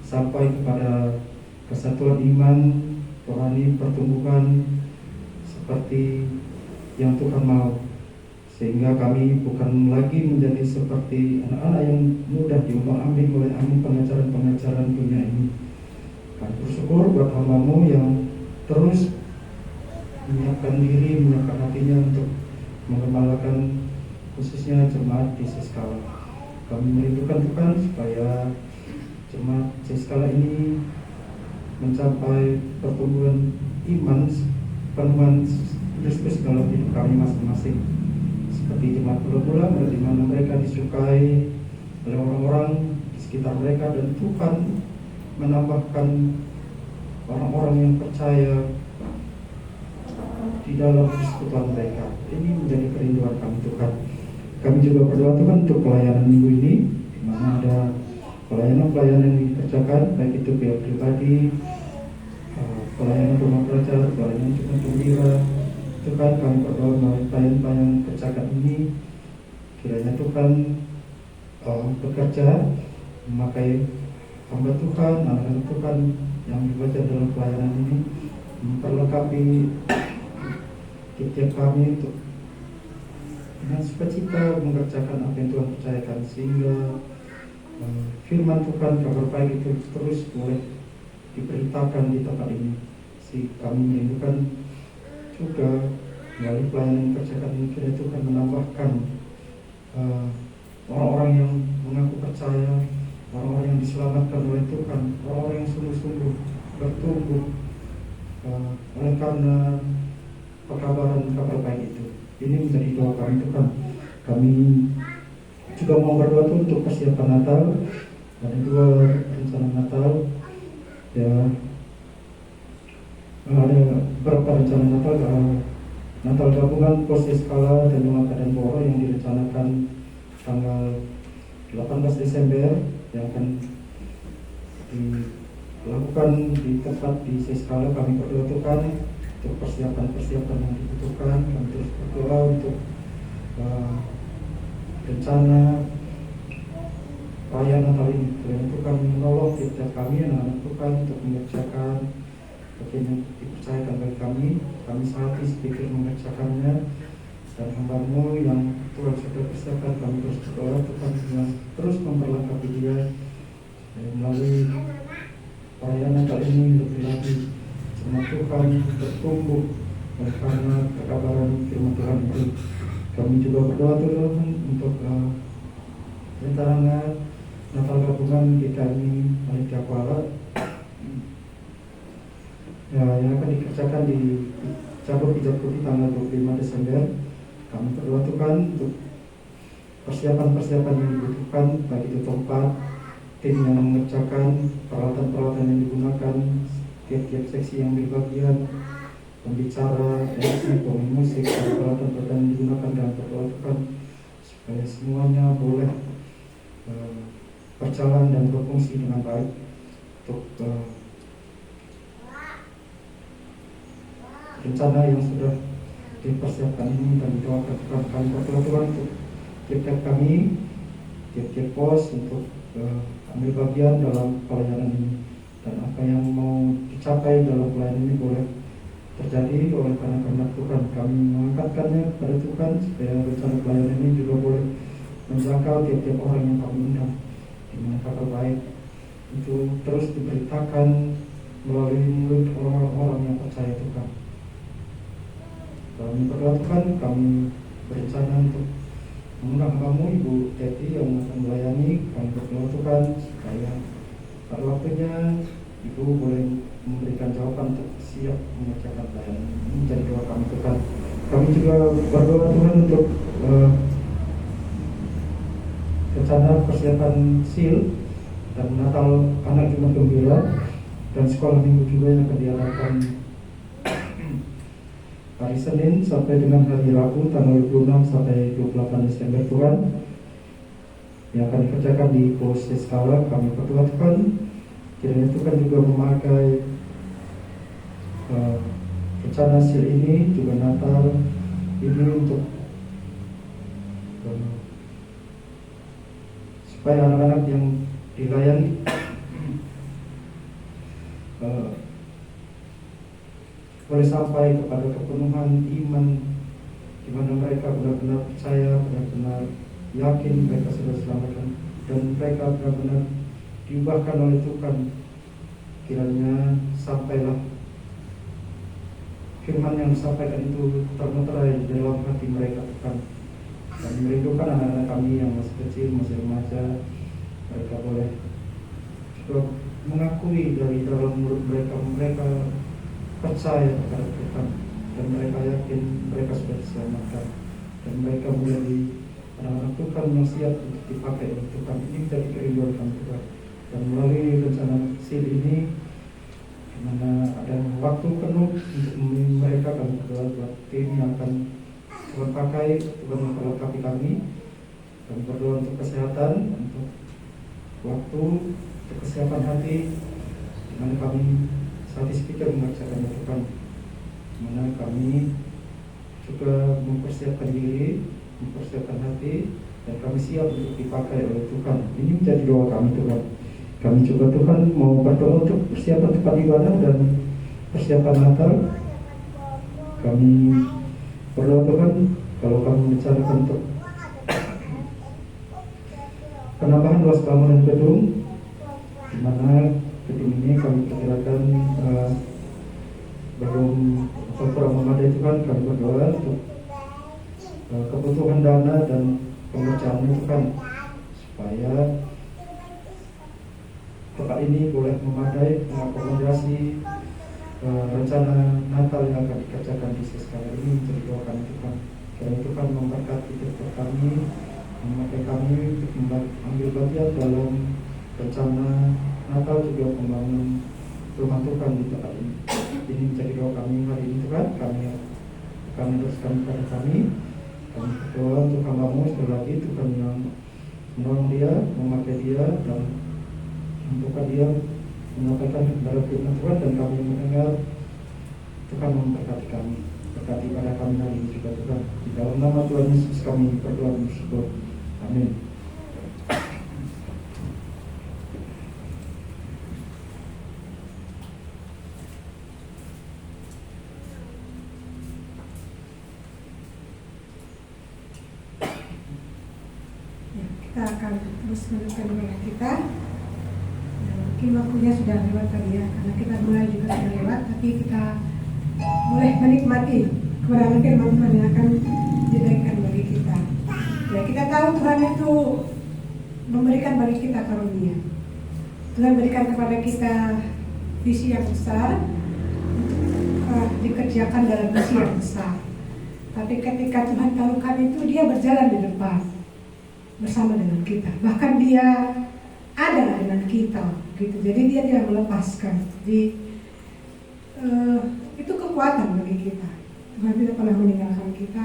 sampai kepada kesatuan iman, rohani, pertumbuhan seperti yang Tuhan mau, sehingga kami bukan lagi menjadi seperti anak-anak yang mudah diombang-ambing oleh angin pengajaran-pengajaran dunia ini. Kami bersyukur buat hamba-Mu yang terus menyiapkan diri, menyiapkan hatinya untuk menggembalakan khususnya jemaat di Siskala. Kami merindukan Tuhan supaya jemaat Siskala ini mencapai pertumbuhan iman, penuhan Kristus dalam hidup kami masing-masing. Seperti jemaat mula-mula di mana mereka disukai oleh orang-orang di sekitar mereka, dan Tuhan menambahkan orang-orang yang percaya di dalam persekutuan mereka. Ini menjadi kerinduan kami Tuhan. Kami juga berdoa Tuhan untuk pelayanan minggu ini, di mana ada pelayanan-pelayanan yang dikerjakan, baik itu pihak pribadi, pelayanan rumah belajar, pelayanan jemaat gembira. Tuhan, kami berdoa melalui pelayanan kerjakan ini, kiranya Tuhan bekerja memakai hamba Tuhan, anak-anak Tuhan yang dibaca dalam pelayanan ini, memperlengkapi tiap kami untuk dengan sukacita mengerjakan apa yang Tuhan percayakan, sehingga firman Tuhan, kabar baik itu terus boleh diberitakan di tempat ini. Kami merindukan juga melalui pelayanan yang kerjakan ini, kiranya Tuhan menambahkan orang-orang yang mengaku percaya, orang-orang yang diselamatkan oleh Tuhan, orang-orang yang sungguh-sungguh bertumbuh oleh karena pekabaran kabar baik itu. Ini menjadi doa kami Tuhan. Kami juga mau berdoa untuk persiapan Natal. Ada 2 rencana Natal. Ya, ada beberapa rencana Natal. Natal gabungan Pos Siskala dan Jemaat Kadanboro yang direncanakan tanggal 18 Desember yang akan dilakukan di tempat di Siskala. Kami berdoa Tuhan untuk persiapan-persiapan yang dibutuhkan. Kami terus berdoa untuk rencana perayaan Natal ini. Kiranya Tuhan menolong tiap kami anak-anak Tuhan untuk mengerjakan bagian yang dipercayakan bagi kami. Kami sehati sepikir mengerjakannya, dan hamba-Mu yang Tuhan sudah persiapkan, kami terus berdoa Tuhan dengan terus memperlengkapi dia melalui perayaan Natal ini lebih lagi. Jemaat Tuhan bertumbuh oleh karena kekabaran firman Tuhan itu. Kami juga berdoa Tuhan untuk rencana Natal gabungan GKMI Panitia Kuala yang akan dikerjakan di Cabur Pijat Putih tanggal 25 Desember. Kami berdoa Tuhan untuk persiapan-persiapan yang dibutuhkan, baik itu tempat, tim yang mengerjakan, peralatan-peralatan yang digunakan, tiap-tiap seksi yang berbagian, pembicara, MC, pemain musik, peralatan-peralatan yang digunakan, dan berdoa Tuhan supaya semuanya boleh berjalan dan berfungsi dengan baik untuk rencana yang sudah dipersiapkan ini. Dan doakan Tuhan, kami berdoa Tuhan untuk tiap-tiap kami, tiap-tiap pos untuk ambil bagian dalam pelayanan ini, dan apa yang mau dicapai dalam pelayanan ini boleh terjadi oleh karena Tuhan. Kami mengangkatkannya kepada Tuhan supaya rencana pelayanan ini juga boleh menjangkau tiap-tiap orang yang kami undang, di mana kabar baik itu terus diberitakan melalui mulut orang-orang yang percaya Tuhan. Kami berdoa Tuhan, kami berencana untuk mengundang kamu Ibu Teti yang akan melayani. Kami berdoa Tuhan supaya pada waktunya Ibu boleh memberikan jawaban untuk siap mengerjakan pelayanan. Ini menjadi doa kami Tuhan. Kami juga berdoa Tuhan untuk rencana persiapan SIL dan Natal Anak Jumat Gembira dan sekolah minggu juga yang akan diadakan hari Senin sampai dengan hari Rabu tanggal 26 sampai 28 Desember Tuhan, yang akan dikerjakan di Pos Siskala. Kami berdoa Tuhan, kiranya Tuhan juga memakai rencana SIL ini juga Natal ini untuk supaya anak-anak yang dilayani boleh sampai kepada kepenuhan iman, di mana mereka benar-benar percaya, benar-benar yakin mereka sudah diselamatkan, dan mereka benar-benar diubahkan oleh Tuhan. Kiranya sampailah firman yang disampaikan itu termeterai di dalam hati mereka, Tuhan. Dan merindukan anak-anak kami yang masih kecil, masih remaja, mereka boleh juga mengakui dari dalam mulut mereka, mereka percaya kepada Tuhan, dan mereka yakin mereka sudah diselamatkan, dan mereka menjadi anak-anak Tuhan yang siap untuk dipakai oleh Tuhan. Ini menjadi kerinduan kami, Tuhan. Dan melalui rencana kecil ini, di mana ada waktu penuh untuk memilih mereka, kami berdoa buat tim yang akan Tuhan pakai, Tuhan memperlengkapi kami. Kami berdoa untuk kesehatan, untuk waktu, untuk kesiapan hati, di mana kami saat speaker mengerjakan Tuhan, di mana kami juga mempersiapkan diri, mempersiapkan hati, dan kami siap untuk dipakai oleh Tuhan. Ini menjadi doa kami, Tuhan. Kami juga Tuhan mau berdoa untuk persiapan tempat ibadah dan persiapan Natal. Kami berdoa Tuhan, kalau kami membicarakan untuk penambahan luas bangunan gedung, di mana gedung ini kami perkirakan belum atau kurang memadai, Tuhan. Kami berdoa untuk kebutuhan dana dan pengerjaan Tuhan, supaya tempat ini boleh memadai mengakomodasi rencana Natal yang akan dikerjakan di sekolah ini. Menjadi doa kami, Tuhan. Kiranya Tuhan memberkati hidup kami, memakai kami untuk mengambil bagian dalam rencana Natal, juga membangun rumah Tuhan di tempat ini. Ini menjadi doa kami hari ini, Tuhan. Kami akan meneruskan kepada kami. Kami berdoa untuk hamba-Mu sekali lagi, Tuhan, yang menolong dia, memakai dia, dan membuka dia, menyampaikan kepada firman Tuhan, dan kami mendengar. Tuhan memberkati kami, berkati pada kami hari ini juga, Tuhan. Di dalam nama Tuhan Yesus kami berdoa dan bersyukur. Amin. Kita akan terus meneruskan ibadah kita. Mungkin waktunya sudah lewat tadi ya, karena kita mulai juga sudah lewat, tapi kita boleh menikmati kebenaran firman Tuhan yang akan diberikan bagi kita. Ya, kita tahu Tuhan itu memberikan bagi kita karunia. Tuhan berikan kepada kita visi yang besar untuk dikerjakan dalam visi yang besar. Tapi ketika Tuhan taruhkan itu, dia berjalan di depan bersama dengan kita. Bahkan dia ada dengan kita, gitu. Jadi dia tidak melepaskan. Jadi itu kekuatan bagi kita. Tuhan tidak pernah meninggalkan kita.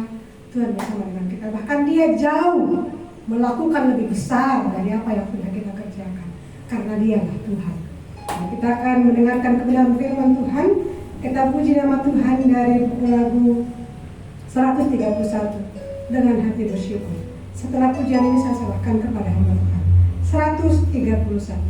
Tuhan bersama dengan kita. Bahkan dia jauh melakukan lebih besar dari apa yang sudah kita kerjakan. Karena dialah Tuhan. Nah, kita akan mendengarkan kebenaran firman Tuhan. Kita puji nama Tuhan dari buku lagu 131 dengan hati bersyukur. Setelah pujian ini saya serahkan kepada hamba Tuhan. 131.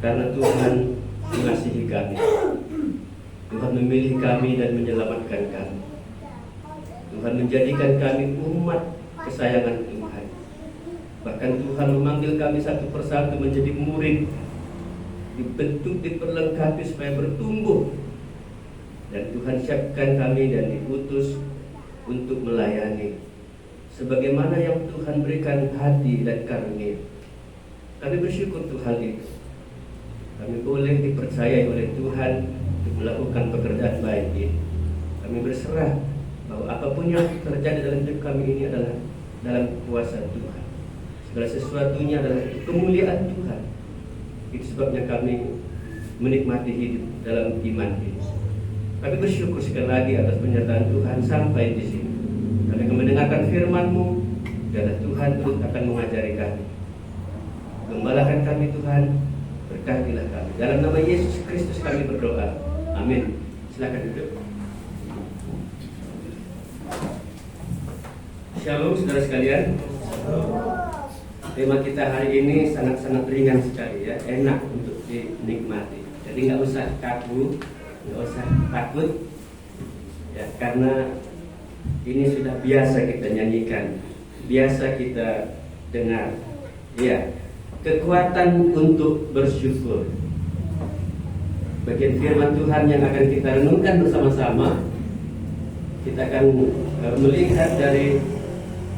karena Tuhan mengasihi kami. Tuhan memilih kami dan menyelamatkan kami. Tuhan menjadikan kami umat kesayangan Tuhan. Bahkan Tuhan memanggil kami satu persatu menjadi murid, dibentuk, diperlengkapi supaya bertumbuh. Dan Tuhan siapkan kami dan diutus untuk melayani sebagaimana yang Tuhan berikan hati dan karunia. Kami bersyukur Tuhan itu. Kami boleh dipercayai oleh Tuhan untuk melakukan pekerjaan baik ini. Kami berserah bahwa apapun yang terjadi dalam hidup kami ini adalah dalam kuasa Tuhan. Segala sesuatunya adalah kemuliaan Tuhan. Itu sebabnya kami menikmati hidup dalam iman ini. Kami bersyukur sekali lagi atas pernyataan Tuhan sampai di sini. Kami akan mendengarkan firman-Mu, biarlah Tuhan terus akan mengajari kami. Gembalakan kami Tuhan, berkatilah kami. Dalam nama Yesus Kristus kami berdoa. Amin. Silakan duduk. Shalom saudara sekalian. Tema kita hari ini sangat-sangat ringan sekali ya, enak untuk dinikmati. Jadi nggak usah kaku, nggak usah takut ya, karena ini sudah biasa kita nyanyikan, biasa kita dengar ya, kekuatan untuk bersyukur. Bagian firman Tuhan yang akan kita renungkan bersama-sama, kita akan melihat dari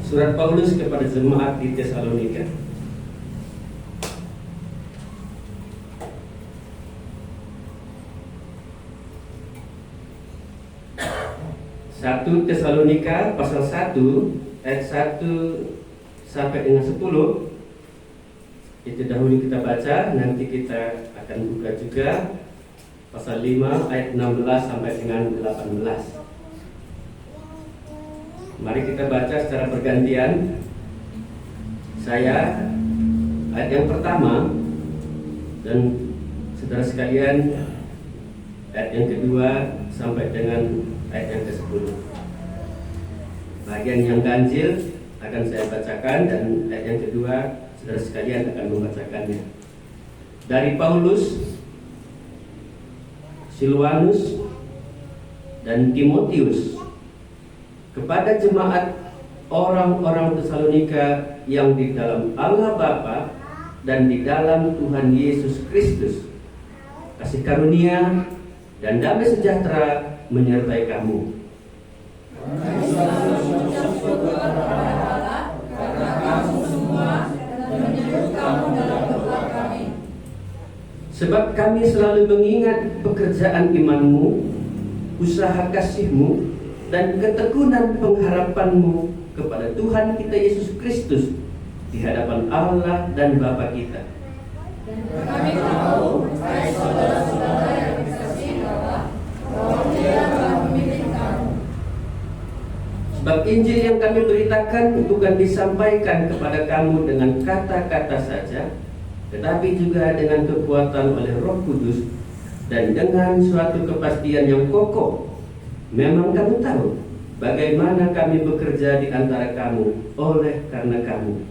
surat Paulus kepada jemaat di Tesalonika. 1 Tesalonika pasal 1 ayat 1 sampai dengan 10. Itu dahulu kita baca, nanti kita akan buka juga pasal 5 ayat 16 sampai dengan 18. Mari kita baca secara bergantian. Saya ayat yang pertama dan saudara sekalian ayat yang kedua sampai dengan ayat yang ke-10. Bagian yang ganjil akan saya bacakan dan ayat yang kedua saudara sekalian akan membacakannya. Dari Paulus, Silwanus dan Timotius kepada jemaat orang-orang Tesalonika yang di dalam Allah Bapa dan di dalam Tuhan Yesus Kristus, kasih karunia dan damai sejahtera menyertai kamu. Sebab kami selalu mengingat pekerjaan imanmu, usaha kasihmu, dan ketekunan pengharapanmu kepada Tuhan kita Yesus Kristus di hadapan Allah dan Bapa kita. Dan kami tahu, hai saudara-saudara yang dikasihi Allah, bahwa Dia telah memilih kamu. Sebab Injil yang kami beritakan bukan disampaikan kepada kamu dengan kata-kata saja, tetapi juga dengan kekuatan oleh Roh Kudus dan dengan suatu kepastian yang kokoh. Memang kamu tahu bagaimana kami bekerja di antara kamu oleh karena kamu.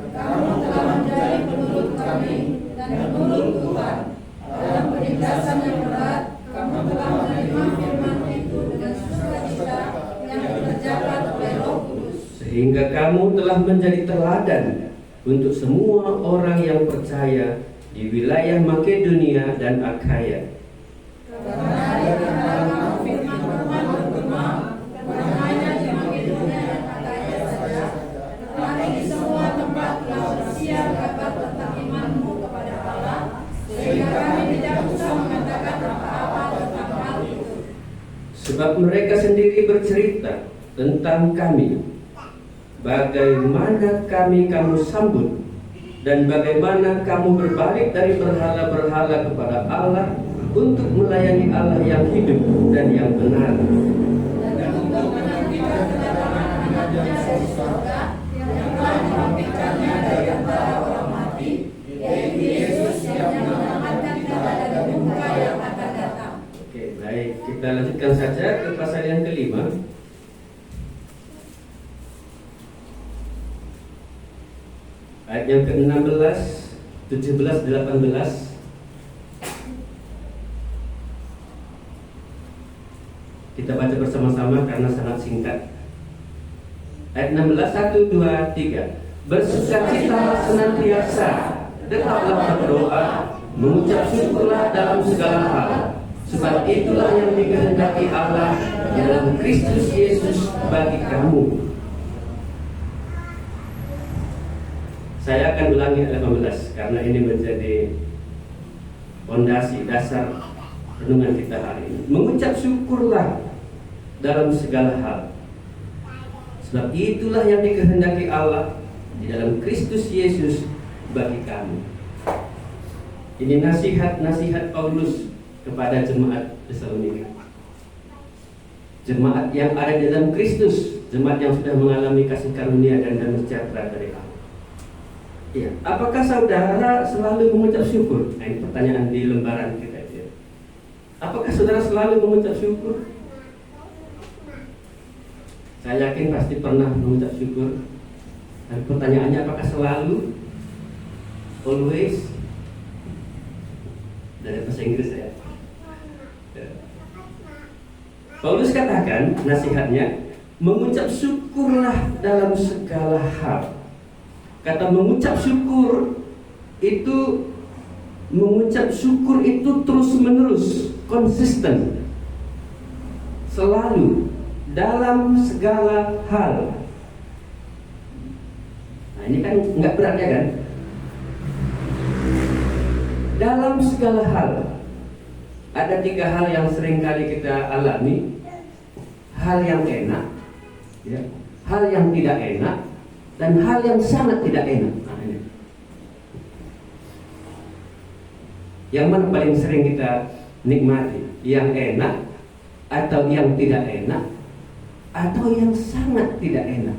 Kamu telah menjadi penurut kami dan penurut Tuhan. Dalam penindasan yang berat, kamu telah menerima firman itu dengan sukacita yang dikerjakan oleh Roh Kudus. Sehingga kamu telah menjadi teladan untuk semua orang yang percaya di wilayah Makedonia dan Akhaya. Karena di antara kamu firman Tuhan bergema, bukan hanya di Makedonia dan Akhaya saja, tetapi di semua tempat Laodikia kabar tentang imanmu kepada Allah, sehingga kami tidak usah mengatakan apa-apa tentang hal itu. Sebab mereka sendiri bercerita tentang kami, bagaimana kamu sambut, dan bagaimana kamu berbalik dari berhala-berhala kepada Allah untuk melayani Allah yang hidup dan yang benar. Dan untuk menantikan kedatangan anaknya dari surga yang telah dibangkitkannya dari antara orang mati, yaitu Yesus yang menyelamatkan kita dari duka yang akan datang. Oke, baik, kita lanjutkan saja ke pasal yang kelima. Ayat yang ke-16, 17, 18 Kita baca bersama-sama karena sangat singkat. Ayat 16, 1, 2, 3. Bersukacitalah senantiasa, tetaplah berdoa, mengucap syukurlah dalam segala hal, sebab itulah yang dikehendaki Allah dalam Kristus Yesus bagi kamu. Saya akan ulangi ayat 18 karena ini menjadi fondasi dasar renungan kita hari ini. Mengucap syukurlah dalam segala hal, sebab itulah yang dikehendaki Allah di dalam Kristus Yesus bagi kamu. Ini nasihat Paulus kepada jemaat Tesalonika. Jemaat yang ada di dalam Kristus, jemaat yang sudah mengalami kasih karunia dan damai sejahtera dari Allah. Ya, apakah saudara selalu mengucap syukur? Nah, ini pertanyaan di lembaran kita itu. Apakah saudara selalu mengucap syukur? Saya yakin pasti pernah mengucap syukur. Dan pertanyaannya, apakah selalu? Always? Dari bahasa Inggris ya. Paulus katakan nasihatnya, mengucap syukurlah dalam segala hal. Kata mengucap syukur itu, mengucap syukur itu terus menerus, konsisten, selalu, dalam segala hal. Nah, ini kan nggak berat ya kan? Dalam segala hal. Ada 3 hal yang sering kali kita alami. Hal yang enak, ya, hal yang tidak enak, dan hal yang sangat tidak enak. Nah, ini. Yang mana paling sering kita nikmati? Yang enak, atau yang tidak enak, atau yang sangat tidak enak?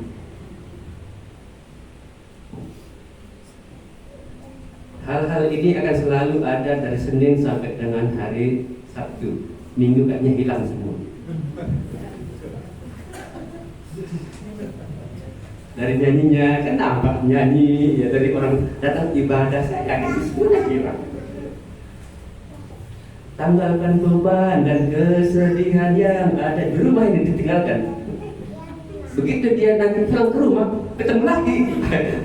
Hal-hal ini akan selalu ada dari Senin sampai dengan hari Sabtu. Minggu kayaknya hilang semua. Dari nyanyinya kan nampak nyanyi, ya dari orang datang ibadah saya yakin semuanya hilang. Tanggalkan beban dan kesedihan yang ada di rumah ini, ditinggalkan. Begitu dia nanti pulang ke rumah, ketemu lagi.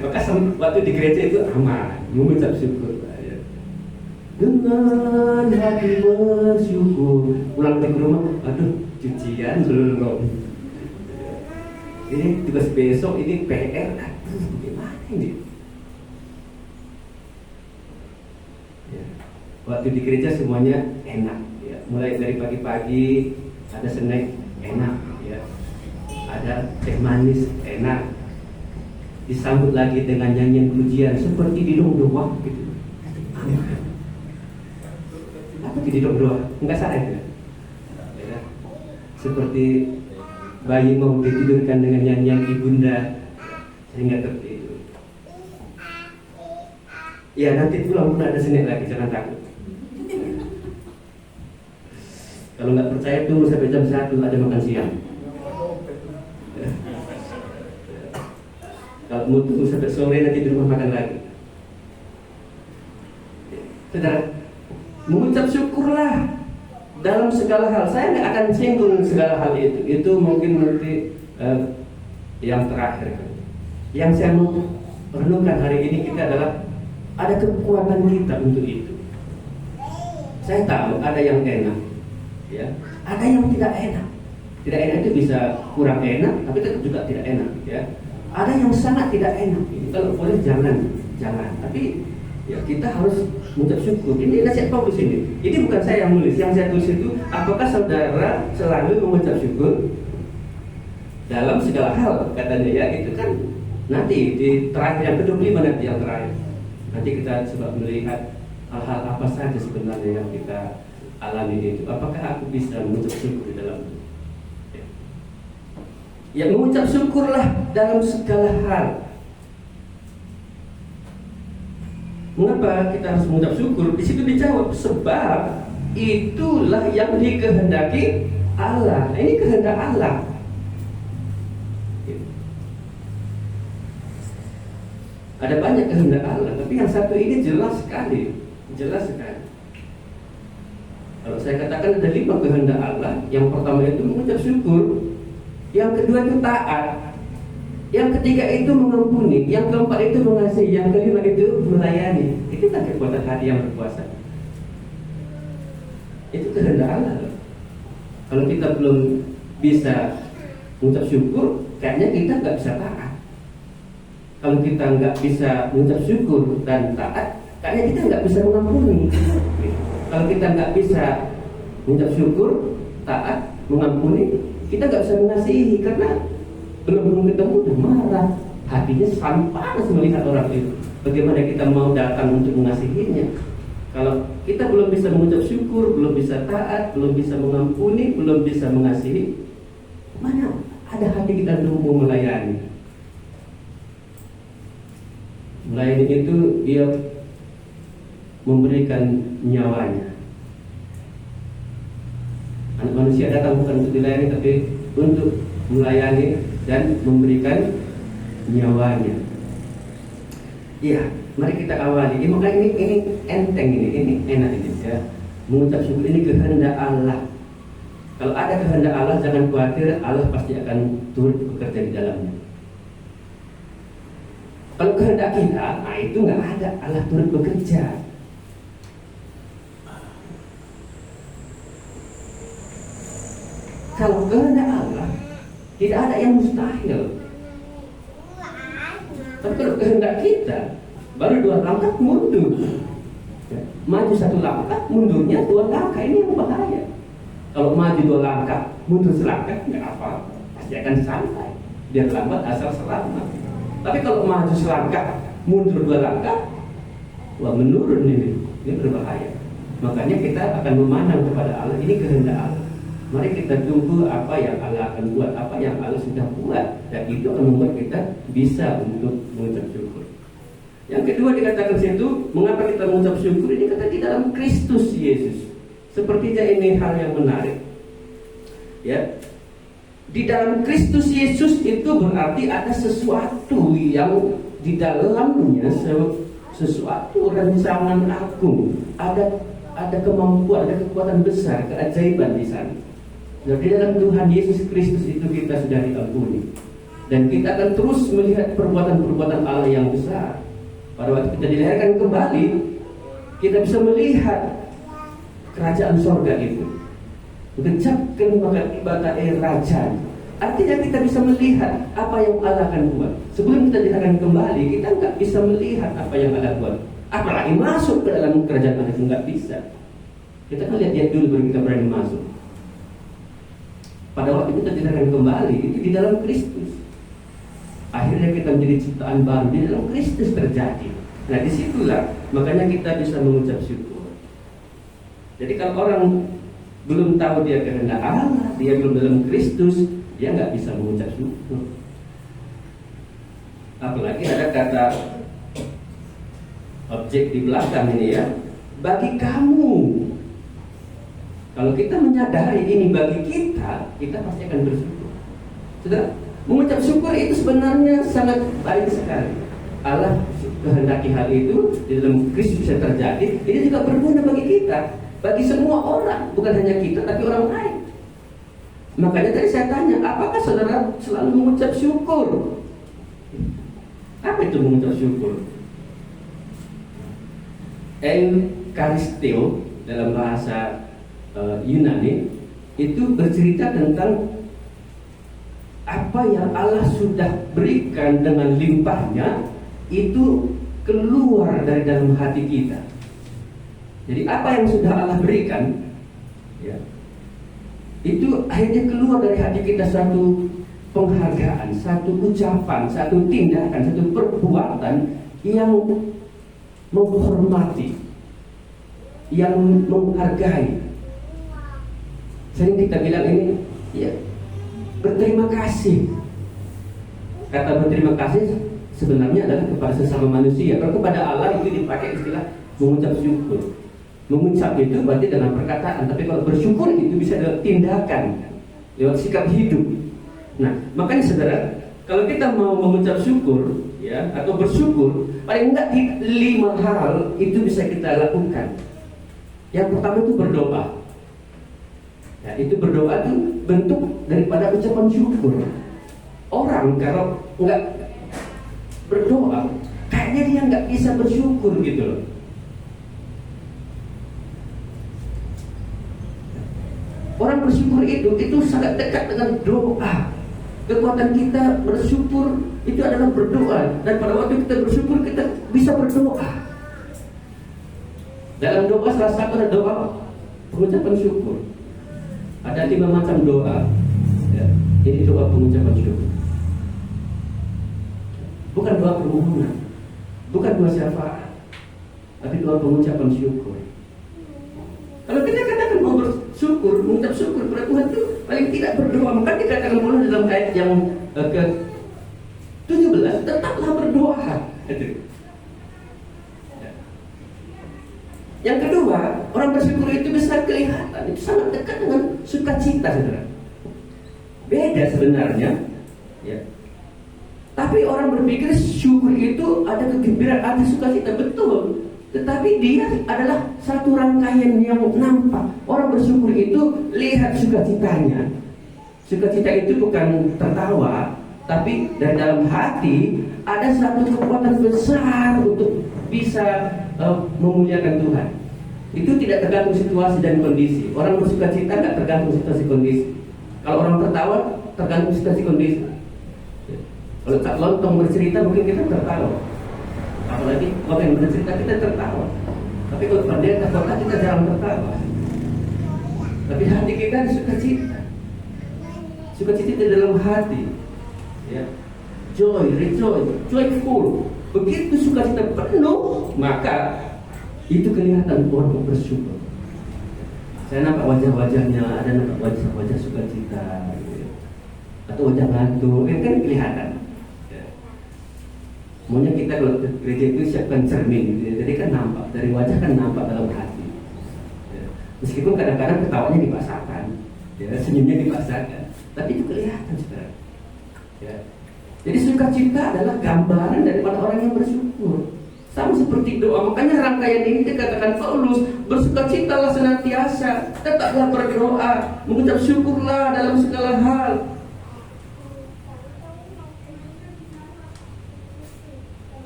Maka waktu di gereja itu aman, mengucap syukur. Dengan hati bersyukur, pulang ke rumah, aduh cucian belum. Ini tugas besok, ini PR, aduh gimana ini? Ya. Waktu di gereja semuanya enak, ya. Mulai dari pagi-pagi ada snack enak, ya. Ada teh manis enak, disambut lagi dengan nyanyian pujian seperti di doa gitu. Apa di doa? Enggak salah ya? Seperti bayi mau ditidurkan dengan nyanyian ibunda sehingga tertidur. Ya nanti pulang pun ada snack lagi, jangan takut. Kalau nggak percaya tunggu sampai jam 1 ada makan siang. Kalau mau tunggu sampai sore nanti di rumah makan lagi. Saudara, mengucap syukurlah dalam segala hal. Saya nggak akan singgung segala hal itu. Itu mungkin nanti yang terakhir. Yang saya mau renungkan hari ini kita adalah ada kekuatan kita untuk itu. Saya tahu ada yang enak, ya, ada yang tidak enak. Tidak enak itu bisa kurang enak, tapi tetap juga tidak enak, ya. Ada yang sangat tidak enak. Kalau boleh jangan. Tapi ya kita harus mengucap syukur. Ini nasihat Paulus ini. Ini bukan saya yang nulis. Yang saya tulis itu, apakah saudara selalu mengucap syukur dalam segala hal? Katanya ya, itu kan nanti di terakhir yang ke-25 nanti yang terakhir. Nanti kita coba melihat hal-hal apa saja sebenarnya yang kita alami itu. Apakah aku bisa mengucap syukur di dalam itu? Ya, mengucap syukurlah dalam segala hal. Mengapa kita harus mengucap syukur? Di situ dijawab, sebab itulah yang dikehendaki Allah. Ini kehendak Allah. Ada banyak kehendak Allah, tapi yang satu ini jelas sekali. Jelas sekali. Kalau Kalau saya katakan ada 5 kehendak Allah. Yang pertama itu mengucap syukur, yang kedua itu taat, yang ketiga itu mengampuni, yang keempat itu mengasihi, yang kelima itu melayani. Itulah kekuatan hati yang berkuasa. Itu kehendak Allah loh. Kalau kita belum bisa mengucap syukur, kayaknya kita nggak bisa taat. Kalau kita nggak bisa mengucap syukur dan taat, kayaknya kita nggak bisa mengampuni. Kalau kita nggak bisa mengucap syukur, taat, mengampuni, kita nggak bisa mengasihi karena belum ketemu udah marah, hatinya sangat panas melihat orang itu. Bagaimana kita mau datang untuk mengasihinya? Kalau kita belum bisa mengucap syukur, belum bisa taat, belum bisa mengampuni, belum bisa mengasihi, mana ada hati kita untuk mau melayani? Melayani itu dia memberikan nyawanya. Anak manusia datang bukan untuk dilayani, tapi untuk melayani dan memberikan nyawanya. Iya, mari kita awali. Makanya ini enteng ini enak ini ya. Mengucap syukur ini kehendak Allah. Kalau ada kehendak Allah, jangan khawatir, Allah pasti akan turut bekerja di dalamnya. Kalau kehendak kita, nah itu nggak ada Allah turut bekerja. Kalau kehendak Allah, tidak ada yang mustahil. Tapi kalau kehendak kita, baru 2 langkah mundur. Ya, maju 1 langkah, mundurnya 2 langkah. Ini yang bahaya. Kalau maju 2 langkah, mundur selangkah, nggak apa, pasti akan sampai. Biar lambat asal selamat. Tapi kalau maju selangkah, mundur 2 langkah, wah menurun ini berbahaya. Makanya kita akan memandang kepada Allah. Ini kehendak Allah. Mari kita tunggu apa yang Allah akan buat, apa yang Allah sudah buat, dan itu akan membuat kita bisa untuk mengucap syukur. Yang kedua dikatakan situ, mengapa kita mengucap syukur? Ini kata di dalam Kristus Yesus. Sepertinya ini hal yang menarik. Ya, di dalam Kristus Yesus itu berarti ada sesuatu yang di dalamnya sesuatu rancangan agung, ada kemampuan, ada kekuatan besar, keajaiban di sana. Dan di dalam Tuhan Yesus Kristus itu kita sudah diampuni. Dan kita akan terus melihat perbuatan-perbuatan Allah yang besar. Pada waktu kita dilahirkan kembali, kita bisa melihat kerajaan sorga itu. Gecapkan maka tiba raja. Artinya kita bisa melihat apa yang Allah akan buat. Sebelum kita dilahirkan kembali, kita nggak bisa melihat apa yang Allah buat. Apalagi masuk ke dalam kerajaan Allah itu nggak bisa. Kita kan lihat dulu baru kita berani masuk. Pada waktu kita dilahirkan kembali itu di dalam Kristus. Akhirnya kita menjadi ciptaan baru di dalam Kristus terjadi. Nah disitulah makanya kita bisa mengucap syukur. Jadi kalau orang belum tahu dia kehendak Allah, dia belum dalam Kristus, dia nggak bisa mengucap syukur. Apalagi ada kata objek di belakang ini ya, bagi kamu. Kalau kita menyadari ini bagi kita pasti akan bersyukur. Sudah, mengucap syukur itu sebenarnya sangat baik sekali. Allah kehendaki hal itu di dalam Kristus bisa terjadi. Ini juga berguna bagi kita, bagi semua orang, bukan hanya kita tapi orang lain. Makanya tadi saya tanya, apakah saudara selalu mengucap syukur? Apa itu mengucap syukur? Eukaristio dalam bahasa Yunani itu bercerita tentang apa yang Allah sudah berikan dengan limpahnya itu keluar dari dalam hati kita. Jadi apa yang sudah Allah berikan ya, itu akhirnya keluar dari hati kita, satu penghargaan, satu ucapan, satu tindakan, satu perbuatan yang menghormati, yang menghargai. Sering kita bilang ini ya, berterima kasih. Kata berterima kasih sebenarnya adalah kepada sesama manusia. Kalau kepada Allah itu dipakai istilah mengucap syukur. Mengucap itu berarti dengan perkataan, tapi kalau bersyukur itu bisa lewat tindakan, lewat sikap hidup. Nah, makanya saudara, kalau kita mau mengucap syukur ya, atau bersyukur, paling enggak 5 hal itu bisa kita lakukan. Yang pertama itu berdoa. Ya, itu berdoa itu bentuk daripada ucapan syukur. Orang kalau nggak berdoa, kayaknya dia nggak bisa bersyukur gitu loh. Orang bersyukur itu sangat dekat dengan doa. Kekuatan kita bersyukur itu adalah berdoa, dan pada waktu kita bersyukur kita bisa berdoa. Dalam doa salah satu ada doa pengucapan syukur. Ada 5 macam doa. Ya, ini doa pengucapan syukur. Bukan doa permohonan, bukan doa syafaat, tapi doa pengucapan syukur. Kalau kita katakan mau bersyukur, mengucap syukur kepada Tuhan itu paling tidak berdoa. Maka dikatakan Allah dalam ayat yang ke-17, tetaplah berdoa. Yang kedua, orang bersyukur itu bisa kelihatan, itu sangat dekat dengan sukacita, saudara. Beda sebenarnya, ya. Tapi orang berpikir syukur itu ada kegembiraan, ada sukacita, betul. Tetapi dia adalah satu rangkaian yang nampak. Orang bersyukur itu lihat sukacitanya. Sukacita itu bukan tertawa, tapi dari dalam hati ada satu kekuatan besar untuk bisa memuliakan Tuhan. Itu tidak tergantung situasi dan kondisi. Orang bersukacita tidak tergantung situasi kondisi. Kalau orang tertawa tergantung situasi kondisi. Kalau tak lontong bercerita mungkin kita tertawa. Apalagi orang yang bercerita kita tertawa. Tapi kalau pendeta kota kita jarang tertawa. Tapi hati kita ada sukacita. Sukacita di dalam hati. Ya. Joy, rejoice, joyful. Begitu sukacita penuh, maka itu kelihatan orang bersyukur. Saya nampak wajah-wajahnya, ada nampak wajah-wajah sukacita, gitu. Atau wajah ngantuk, kan kelihatan. Ya. Maunya kita kalau gereja itu siapkan cermin, gitu. Jadi kan nampak dari wajah kan nampak dalam hati. Ya. Meskipun kadang-kadang ketawanya dipaksakan, ya, senyumnya dipaksakan, tapi itu kelihatan, saudara. Ya. Jadi sukacita adalah gambaran daripada orang yang bersyukur. Sama seperti doa. Makanya rangkaian ini dikatakan Paulus, bersukacitalah senantiasa, tetaplah berdoa, mengucap syukurlah dalam segala hal.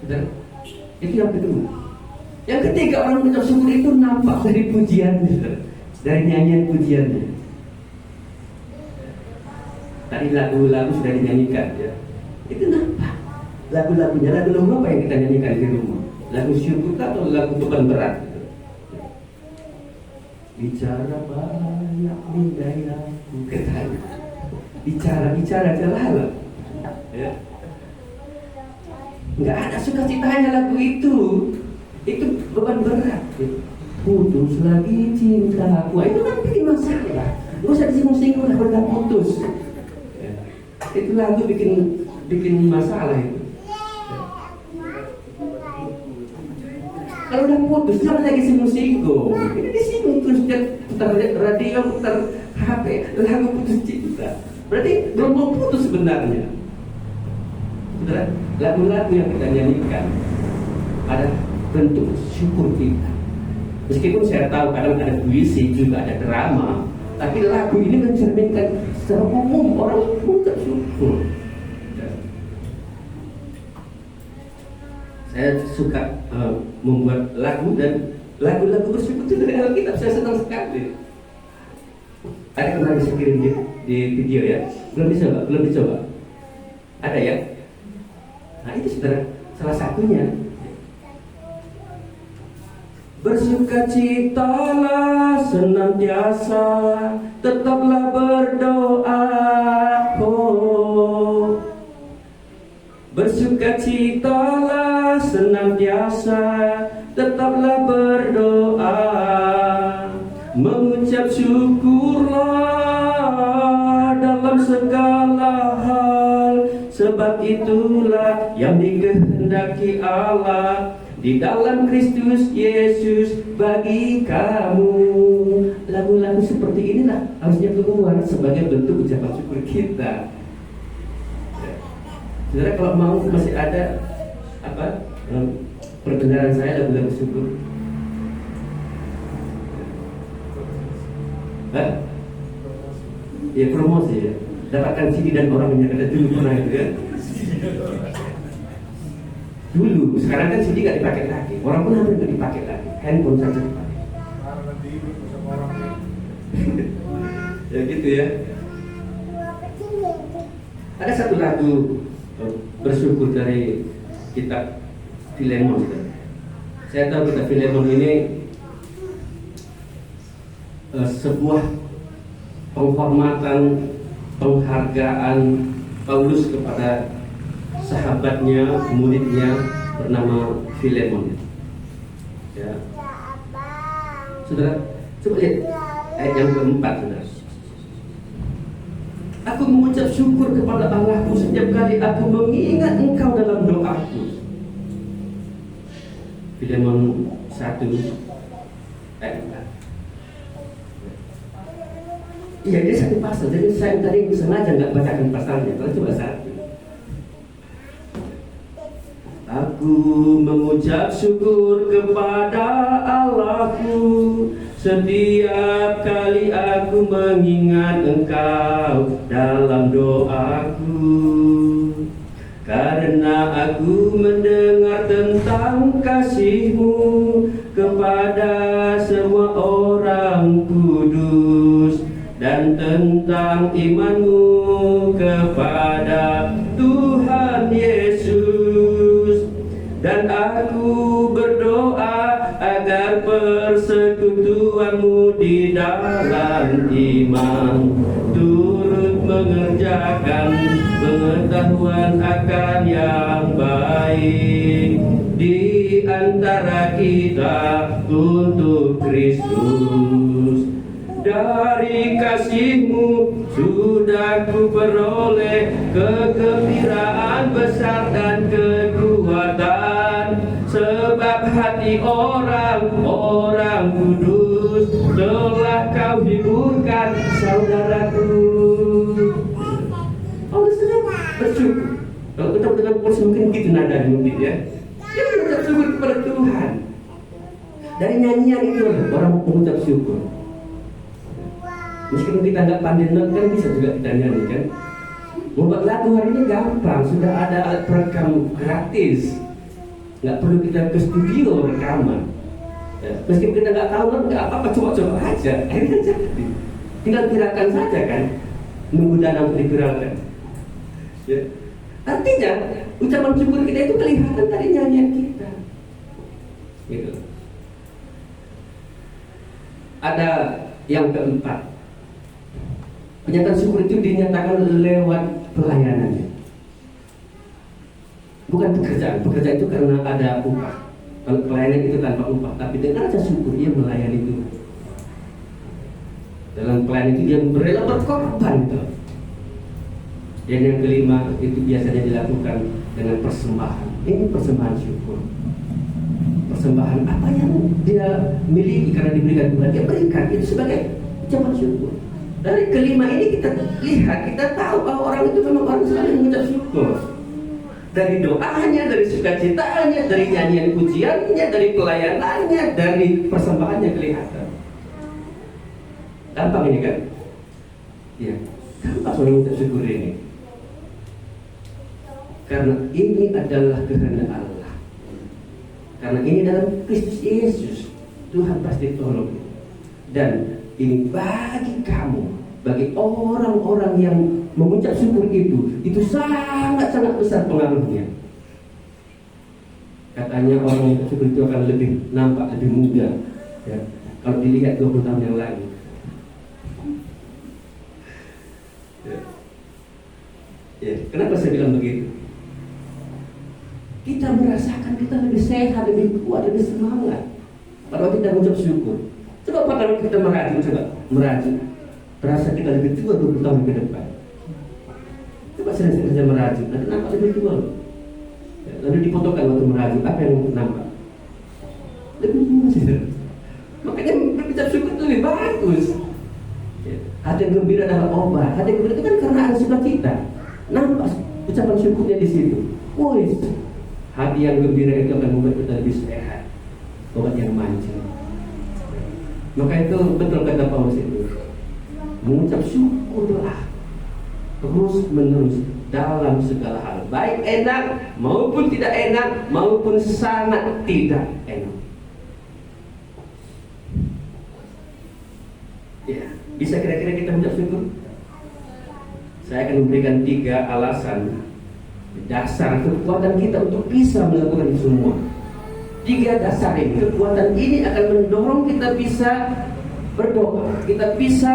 Dan itu yang kedua. Yang ketiga, orang mengucap syukur itu nampak dari pujiannya, dari nyanyian pujiannya. Tadi lagu-lagu sudah dinyanyikan, ya. Itu nampak lagu-lagunya. Lagu-lagu apa yang kita nyanyikan di rumah? Lagu syukur atau lagu beban berat? Bicara banyak mindayaku, kata. Bicara lah. Ya. Nggak ada sukacitanya lagu itu. Itu beban berat. Putus lagi cintaku. Itu kan bikin masalah. Nggak usah disinggung-singgung, udah putus. Ya. Itu lagu bikin masalah itu. Kalau udah putus jangan lagi singgung-singgung. Ini disinggung terus, putar radio, putar HP, lagu putus cinta. Berarti belum mau putus sebenarnya. Saudara, lagu-lagu yang kita nyanyikan ada bentuk syukur kita. Meskipun saya tahu kadang ada puisi juga ada drama, tapi lagu ini mencerminkan secara umum orang mengucap syukur. Saya suka membuat lagu, dan lagu-lagu bersyukur itu dari Alkitab. Saya senang sekali. Ada kemarin saya kirim di video, ya. Belum dicoba. Ada, ya. Nah itu salah satunya. Bersukacitalah senantiasa, tetaplah berdoa. Oh. Bersukacitalah senantiasa, tetaplah berdoa, mengucap syukurlah dalam segala hal, sebab itulah yang dikehendaki Allah di dalam Kristus Yesus bagi kamu. Lagu-lagu seperti inilah harusnya keluar sebagai bentuk ucapan syukur kita. Saudara, kalau mau masih ada perdengaran saya lagu-lagu syukur. ya promosi ya. Dapatkan CD dan orangnya kata dulu pernah itu ya. Dulu, sekarang kan CD nggak dipakai lagi. Orang pun hampir nggak dipakai lagi. Handphone saja dipakai. Ya gitu ya. Ada satu lagu bersyukur dari kitab Filemon. Saya tahu kitab Filemon ini sebuah penghormatan, penghargaan Paulus kepada sahabatnya, muridnya bernama Filemon. Ya. Saudara, coba lihat ayat yang keempat, saudara. Aku mengucap syukur kepada Allahku setiap kali aku mengingat Engkau dalam doaku. Filemon 1 ayat 4. Iya, dia satu pasal. Jadi saya tadi sengaja nggak bacakan pasalnya. Kalau coba satu. Aku mengucap syukur kepada Allahku setiap kali aku mengingat Engkau dalam doaku, karena aku mendengar tentang kasih-Mu kepada semua orang kudus dan tentang iman-Mu kepada Tuhan Yesus. Dan aku berdoa agar persekutuan-Mu di dalam iman turut mengerjakan pengetahuan akan yang baik di antara kita untuk Kristus. Dari kasih-Mu sudah ku peroleh kegembiraan besar dan kekuatan, sebab hati orang-orang kudus telah Kau hiburkan, saudaraku. Oh, sudah bersyukur. Kalau kita dengan Paulus mungkin gitu nadanya mungkin ya. Dia mengucap syukur kepada Tuhan. Dari nyanyian itu orang mengucap syukur. Meskipun kita nggak pandai not kan bisa juga kita nyanyi kan. Membuat lagu hari ini gampang, sudah ada alat perekam gratis. Nggak perlu kita ke studio rekaman. Ya, meskipun kita nggak tahu not nggak apa-apa, coba-coba aja. Akhirnya jadi. Tinggal viralkan saja kan. Nunggu dana untuk diviralkan. Ya. Artinya ucapan syukur kita itu kelihatan dari nyanyian kita. Gitu. Ada yang keempat. Pernyataan syukur itu dinyatakan lewat pelayanannya. Bukan pekerjaan. Pekerjaan itu karena ada upah. Kalau pelayanan itu tanpa upah. Tapi dengan rasa syukur dia melayani Tuhan. Dalam pelayanan itu dia rela berkorban. Dan yang kelima itu biasanya dilakukan dengan persembahan. Ini persembahan syukur. Persembahan apa yang dia miliki karena diberikan Tuhan, dia berikan itu sebagai ucapan syukur. Dari kelima ini kita lihat, kita tahu bahwa orang itu memang orang selalu mengucap syukur. Dari doanya, dari sukacitanya, dari nyanyian pujiannya, dari pelayanannya, dari persembahannya kelihatan. Gampang ini kan? Ya, gampang soal mengucap syukur ini. Karena ini adalah kehendak Allah. Karena ini dalam Kristus Yesus, Tuhan pasti tolong. Dan ini bagi kamu, bagi orang-orang yang mengucap syukur itu sangat-sangat besar pengaruhnya. Katanya orang yang syukur itu akan lebih nampak lebih muda, ya, kalau dilihat 20 tahun yang lalu. Ya, kenapa saya bilang begitu? Kita merasakan kita lebih sehat, lebih kuat, lebih semangat kalau kita mengucap syukur. Coba apa kalau kita merajut, terasa kita lebih tua 20 tahun ke depan. Coba sering-sering saja merajut, nanti nampak lebih tua. Ya, lalu difotokan waktu merajut, apa yang nampak? Lebih tua sih. Makanya berucap syukur itu lebih bagus. Ya, hati yang gembira adalah obat. Hati yang gembira itu kan karena ada sukacita. Nampak ucapan syukurnya di situ. Woi, hati yang gembira itu akan membuat kita lebih sehat. Obat yang mancing. Maka itu betul kata Paulus itu. mengucap syukurlah terus menerus dalam segala hal, baik enak maupun tidak enak maupun sangat tidak enak. Ya, bisa kira-kira kita mengucap syukur? Saya akan memberikan 3 alasan dasar kekuatan kita untuk bisa melakukan itu semua. 3 dasar ini, kekuatan ini akan mendorong kita bisa berdoa, kita bisa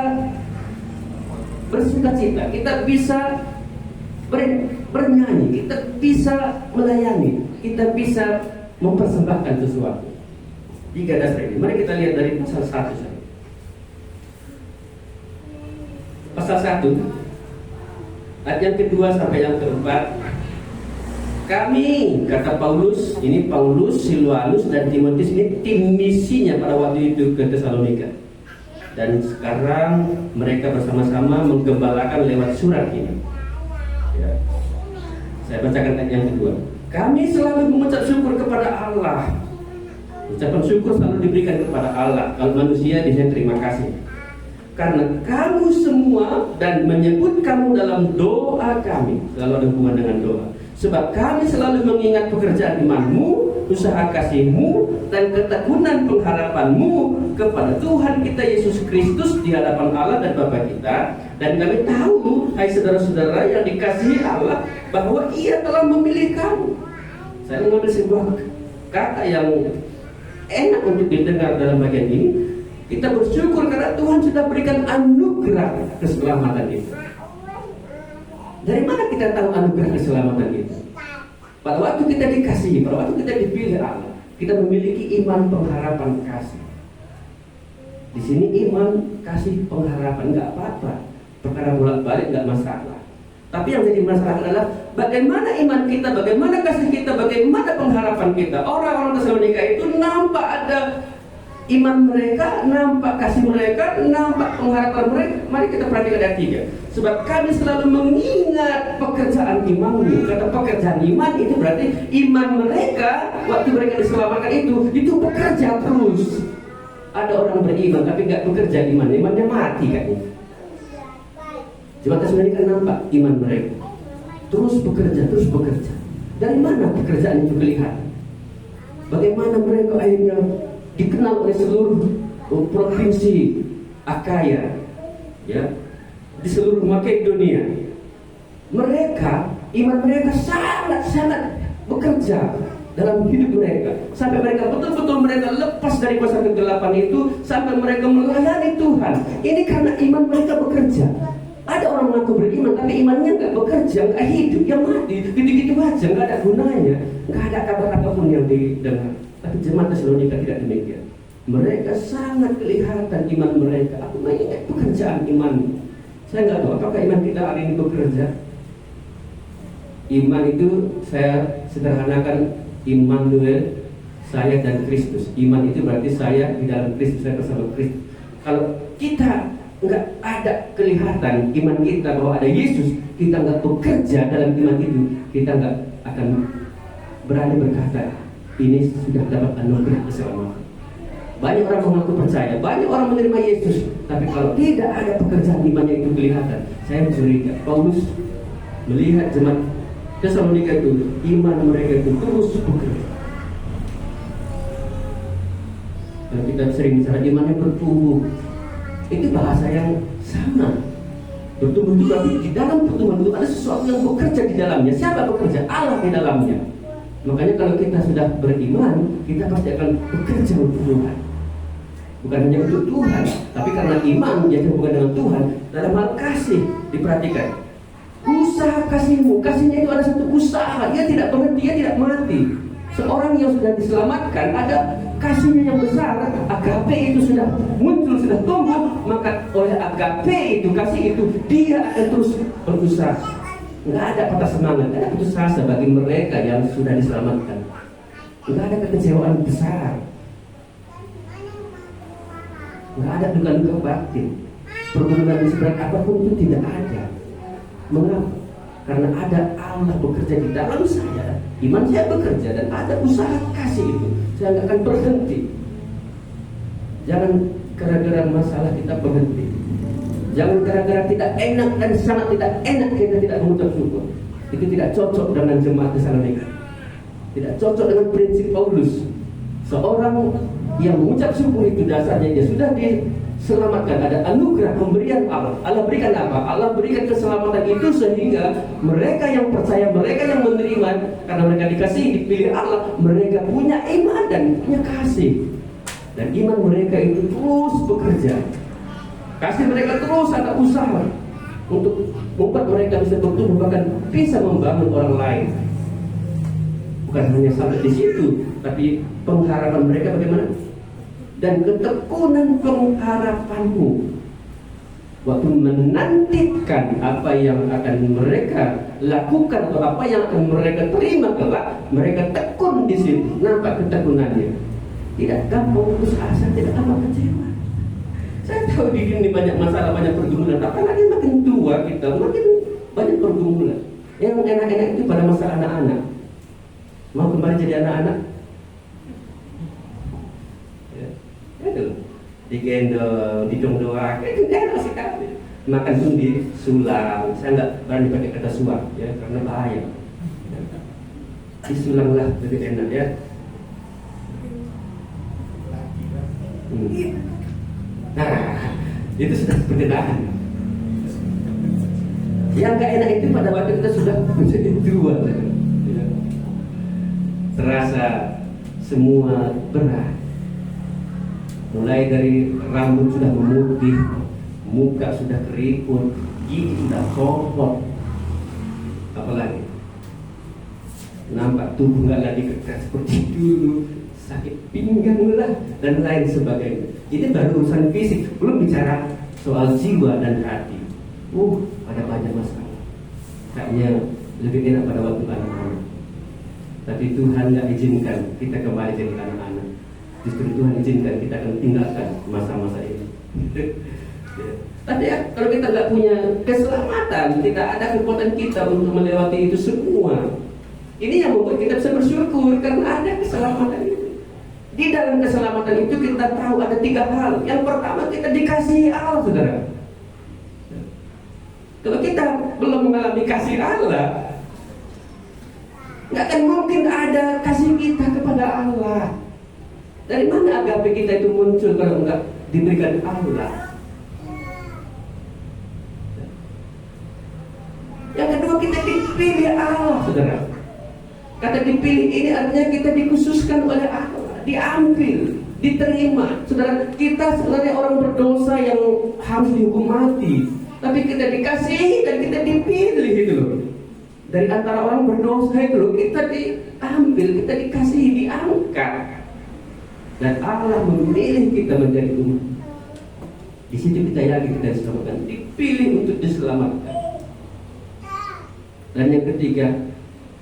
bersukacita, kita bisa bernyanyi, kita bisa melayani, kita bisa mempersembahkan sesuatu. 3 dasar ini. Mari kita lihat dari pasal 1 saja. Pasal 1 ayat yang kedua sampai yang keempat. Kami, kata Paulus, ini Paulus, Silwanus dan Timotius, ini tim misinya pada waktu itu ke Tesalonika. Dan sekarang mereka bersama-sama menggembalakan lewat surat ini. Ya. Saya bacakan ayat yang kedua. Kami selalu mengucap syukur kepada Allah. Ucapan syukur selalu diberikan kepada Allah. Kalau manusia di sini terima kasih. Karena kamu semua dan menyebut kamu dalam doa kami. Selalu ada hubungan dengan doa. Sebab kami selalu mengingat pekerjaan imanmu, usaha kasihmu, dan ketekunan pengharapanmu kepada Tuhan kita Yesus Kristus di hadapan Allah dan Bapa kita. Dan kami tahu, hai saudara-saudara yang dikasihi Allah, bahwa Ia telah memilih kamu. Saya mengambil sebuah kata yang enak untuk didengar dalam bagian ini. Kita bersyukur karena Tuhan sudah berikan anugerah keselamatan itu. Dari mana kita tahu anugerah keselamatan itu? Pada waktu kita dikasihi, pada waktu kita dipilih Allah, kita memiliki iman pengharapan kasih. Di sini iman kasih pengharapan nggak apa-apa, perkara bolak-balik nggak masalah. Tapi yang jadi masalah adalah bagaimana iman kita, bagaimana kasih kita, bagaimana pengharapan kita. Orang-orang Tesalonika itu nampak ada iman mereka, nampak kasih mereka, nampak pengharapan mereka. Mari kita perhatikan ayat 3. Sebab kami selalu mengingat pekerjaan imanmu. Kata pekerjaan iman itu berarti iman mereka waktu mereka diselamatkan itu bekerja terus. Ada orang beriman tapi nggak bekerja imannya mati kayaknya. Jemaat Tesalonika nampak iman mereka terus bekerja. Dari mana pekerjaan itu kelihatan? Bagaimana mereka akhirnya dikenal oleh seluruh provinsi Akaya, ya, di seluruh Makedonia. Iman mereka sangat bekerja dalam hidup mereka, sampai mereka betul-betul mereka lepas dari kuasa kegelapan itu, sampai mereka melayani Tuhan. Ini karena iman mereka bekerja. Ada orang mengaku beriman tapi imannya nggak bekerja, nggak hidup, yang mati, gitu-gitu aja, nggak ada gunanya, nggak ada kabar apapun yang didengar. Tapi jemaat Tesalonika tidak demikian. Mereka sangat kelihatan iman mereka. Aku mengingat pekerjaan iman. Saya nggak tahu apakah iman kita hari ini bekerja. Iman itu saya sederhanakan, Immanuel, saya dan Kristus. Iman itu berarti saya di dalam Kristus, saya bersama Kristus. Kalau kita nggak ada kelihatan iman kita bahwa ada Yesus, kita nggak bekerja dalam iman itu, kita nggak akan berani berkata ini sudah dapat anugerah keselamatan. Banyak orang mengaku percaya, banyak orang menerima Yesus, tapi kalau tidak ada pekerjaan imannya itu kelihatan, saya curiga. Paulus melihat jemaat Tesalonika itu, iman mereka itu terus bekerja. Dan kita sering bicara imannya bertumbuh. Itu bahasa yang sama. Bertumbuh itu berarti di dalam pertumbuhan itu ada sesuatu yang bekerja di dalamnya. Siapa bekerja? Allah di dalamnya. Makanya kalau kita sudah beriman, kita pasti akan bekerja untuk Tuhan. Bukan hanya untuk Tuhan, tapi karena iman menjadi hubungan dengan Tuhan. Dalam hal kasih, diperhatikan usaha kasihmu, kasihnya itu ada satu usaha. Dia tidak berhenti, dia tidak mati. Seorang yang sudah diselamatkan, ada kasihnya yang besar, agape itu sudah muncul, sudah tumbuh, maka oleh agape itu, kasih itu, dia akan terus berusaha. Nggak ada patah semangat, nggak ada putus asa bagi mereka yang sudah diselamatkan. Nggak ada kekecewaan besar, nggak ada duka-duka batin, pergumulan seberat apapun itu tidak ada. Mengapa? Karena ada Allah bekerja di dalam saya, iman saya bekerja, dan ada usaha kasih itu. Saya nggak akan berhenti. Jangan gara-gara masalah kita berhenti. Jangan gara-gara tidak enak dan sangat tidak enak kita tidak mengucap syukur. Itu tidak cocok dengan jemaat Tesalonika. Tidak cocok dengan prinsip Paulus. Seorang yang mengucap syukur itu dasarnya dia sudah diselamatkan, ada anugerah pemberian Allah. Allah berikan apa? Allah berikan keselamatan itu sehingga mereka yang percaya, mereka yang menerima, karena mereka dikasihi, dipilih Allah, mereka punya iman dan punya kasih. Dan iman mereka itu terus bekerja. Kasih mereka terus ada usaha untuk membuat mereka bisa bertumbuh, bahkan bisa membangun orang lain. Bukan hanya sampai di situ, tapi pengharapan mereka bagaimana? Dan ketekunan pengharapanmu waktu menantikan apa yang akan mereka lakukan atau apa yang akan mereka terima kelak, mereka tekun di situ. Nampak ketekunannya. Tidak gampang putus asa, tidak gampang kecewa. Saya tahu di sini banyak masalah, banyak pergumulan. Apalagi makin tua kita, makin banyak pergumulan. Yang enak-enak itu pada masa anak-anak. Mau kembali jadi anak-anak? Itu digendong, didong-doang, itu enak sekali. Makan pun disulang. Saya nggak berani pakai kata suap, ya, karena bahaya. Disulanglah lebih enak, ya. Nah, itu sudah perkenaan. Yang nggak enak itu pada waktu kita sudah menjadi tua, ya. Terasa semua berat. Mulai dari rambut sudah memutih, muka sudah keriput, gigi sudah copot, apalagi nampak tubuh nggak lagi kekar seperti dulu, sakit pinggang lah dan lain sebagainya. Ini baru urusan fisik, belum bicara soal jiwa dan hati. Ada banyak masalah. Kayaknya lebih enak pada waktu anak-anak. Tapi Tuhan nggak izinkan kita kembali jadi anak-anak. Justru Tuhan izinkan kita akan tinggalkan masa-masa ini. Tapi ya, kalau kita nggak punya keselamatan, tidak ada kekuatan kita untuk melewati itu semua. Ini yang membuat kita bisa bersyukur karena ada keselamatan itu. Di dalam keselamatan itu kita tahu ada 3 hal. Yang pertama, kita dikasihi Allah, saudara. Kalau kita belum mengalami kasih Allah, nggak akan mungkin ada kasih kita kepada Allah. Dari mana agape kita itu muncul kalau enggak diberikan Allah? Yang kedua, kita dipilih Allah, saudara. Kata dipilih ini artinya kita dikhususkan oleh Allah, diambil, diterima. Saudara, kita sebenarnya orang berdosa yang harus dihukum mati, tapi kita dikasihi dan kita dipilih itu loh. Dari antara orang berdosa itu loh, kita diambil, kita dikasihi, diangkat. Dan Allah memilih kita menjadi umat. Di situ kita yakin kita diselamatkan, dipilih untuk diselamatkan. Dan yang ketiga,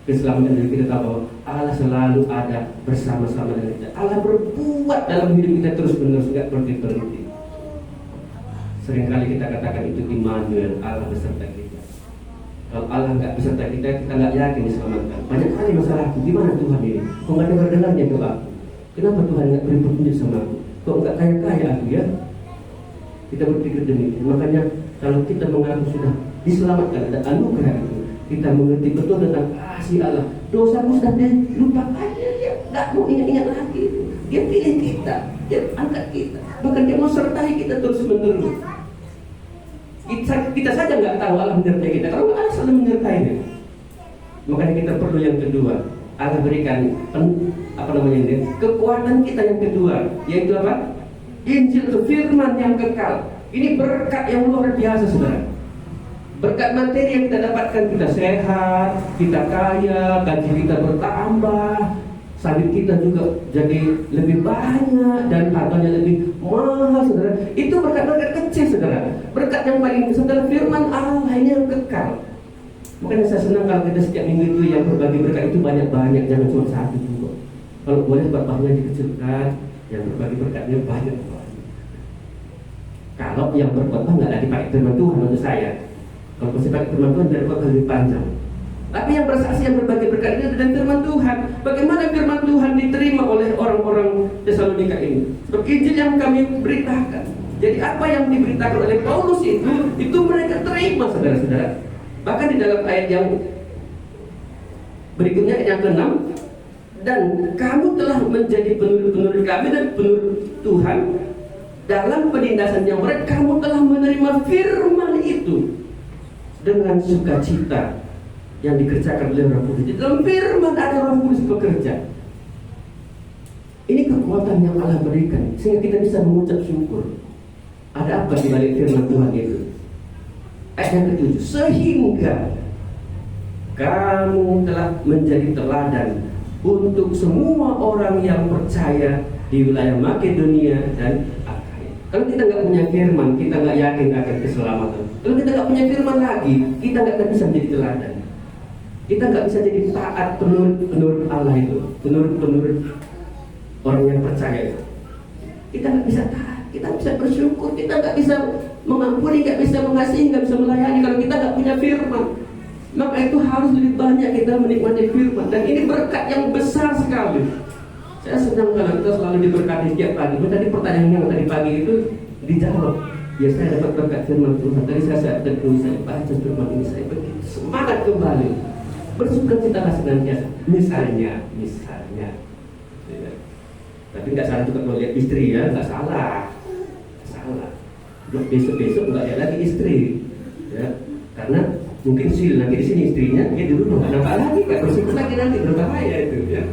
keselamatan yang kita tahu bahwa Allah selalu ada bersama-sama dengan kita. Allah berbuat dalam hidup kita terus-menerus, nggak berhenti-berhenti. Seringkali kita katakan itu Immanuel, Allah beserta kita. Kalau Allah nggak beserta kita, kita nggak yakin diselamatkan. Banyak kali masalahku, gimana Tuhan ini? Kok nggak dengar-dengarnya doaku? Kenapa Tuhan nggak beri petunjuk sama aku? Kok nggak kaya-kaya aku, ya? Kita berpikir demikian. Makanya kalau kita mengaku sudah diselamatkan, ada anugerah itu, kita mengerti betul tentang kasih Allah. Dosamu sudah dilupakan, dia nggak mau ingat-ingat lagi. Dia pilih kita, dia angkat kita, bahkan dia mau sertai kita terus-menerus. Kita saja nggak tahu Allah menyertai kita. Kalau Allah selalu menyertainya. Makanya kita perlu yang kedua. Allah berikan kekuatan kita yang kedua, yaitu apa? Injil itu firman yang kekal. Ini berkat yang luar biasa, saudara. Berkat materi yang kita dapatkan, kita sehat, kita kaya, gaji kita bertambah, sawit kita juga jadi lebih banyak dan harganya lebih mahal, saudara. Itu berkat-berkat kecil, saudara. Berkat yang paling besar adalah firman Allah ini yang kekal. Makanya saya senang kalau kita setiap minggu itu yang berbagi berkat itu banyak-banyak, jangan cuma satu juga. Kalau boleh khotbahnya dikecilkan, yang berbagi berkatnya banyak. Kalau yang berkhotbah nggak lagi pakai firman Tuhan menurut saya. Kalau masih pakai firman Tuhan, dari khotbah lebih panjang. Tapi yang bersaksi, yang berbagi berkat itu dan firman Tuhan. Bagaimana firman Tuhan diterima oleh orang-orang Tesalonika ini? Sebab Injil yang kami beritakan, Jadi apa yang diberitakan oleh Paulus itu mereka terima, saudara-saudara. Bahkan di dalam ayat yang berikutnya, ayat yang ke-6, dan kamu telah menjadi penurut-penurut kami dan penurut Tuhan dalam penindasan yang berat. Kamu telah menerima firman itu dengan sukacita yang dikerjakan oleh Roh Kudus. Dalam firman ada Roh Kudus bekerja. Ini kekuatan yang Allah berikan sehingga kita bisa mengucap syukur. Ada apa di balik firman Tuhan itu? Ayat yang ke-7, sehingga kamu telah menjadi teladan untuk semua orang yang percaya di wilayah Makedonia dan Akaya. Kalau kita nggak punya firman, kita nggak yakin akan keselamatan. Kalau kita nggak punya firman lagi, kita nggak akan bisa menjadi teladan. Kita nggak bisa jadi taat penurut Allah itu, penurut orang yang percaya itu. Kita nggak bisa taat. Kita bisa bersyukur, kita nggak bisa mengampuni, nggak bisa mengasihi, nggak bisa melayani kalau kita nggak punya firman. Maka itu harus lebih banyak kita menikmati firman. Dan ini berkat yang besar sekali. Saya senang kalau kita selalu diberkati setiap pagi. Tadi pertanyaan yang tadi pagi itu dijawab. Ya, saya dapat berkat firman Tuhan. Tadi saya teguh, saya baca firman ini, saya begitu semangat kembali. Bersukacitalah senantiasa. Misalnya. Ya. Tapi nggak salah juga kalau lihat istri, ya, nggak salah. Besok-besok nggak ada lagi istri, ya, karena mungkin sil lagi di sini istrinya, dia di rumah nggak nampak lagi, nggak bersyukur lagi, nanti berbahaya itu, ya.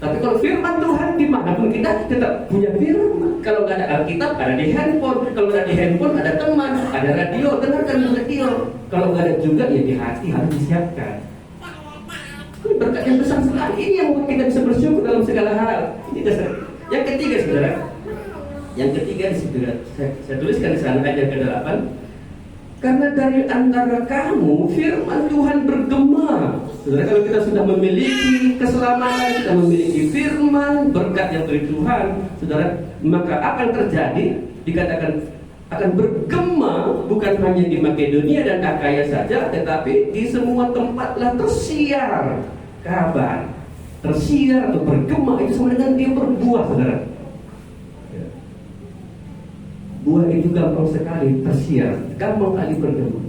Tapi kalau firman Tuhan dimanapun kita tetap punya firman. Kalau nggak ada Alkitab, ada di handphone. Kalau nggak ada di handphone, ada teman, ada radio, dengarkan radio. Kalau nggak ada juga, ya di hati harus disiapkan. Ini berkat yang besar sekali. Ini yang membuat kita bisa bersyukur dalam segala hal. Ini dasar. Yang ketiga, saudara. Yang ketiga di situ, saya tuliskan di sana ayat ke-8. Karena dari antara kamu firman Tuhan bergema. Saudara, kalau kita sudah memiliki keselamatan, kita memiliki firman, berkat yang dari Tuhan, saudara, maka akan terjadi, dikatakan akan bergema bukan hanya di Makedonia dan Akaya saja, tetapi di semua tempatlah tersiar kabar. Tersiar atau bergema itu sama dengan dia berbuah, saudara. Buah itu gampang sekali tersiar, gampang kali bergema.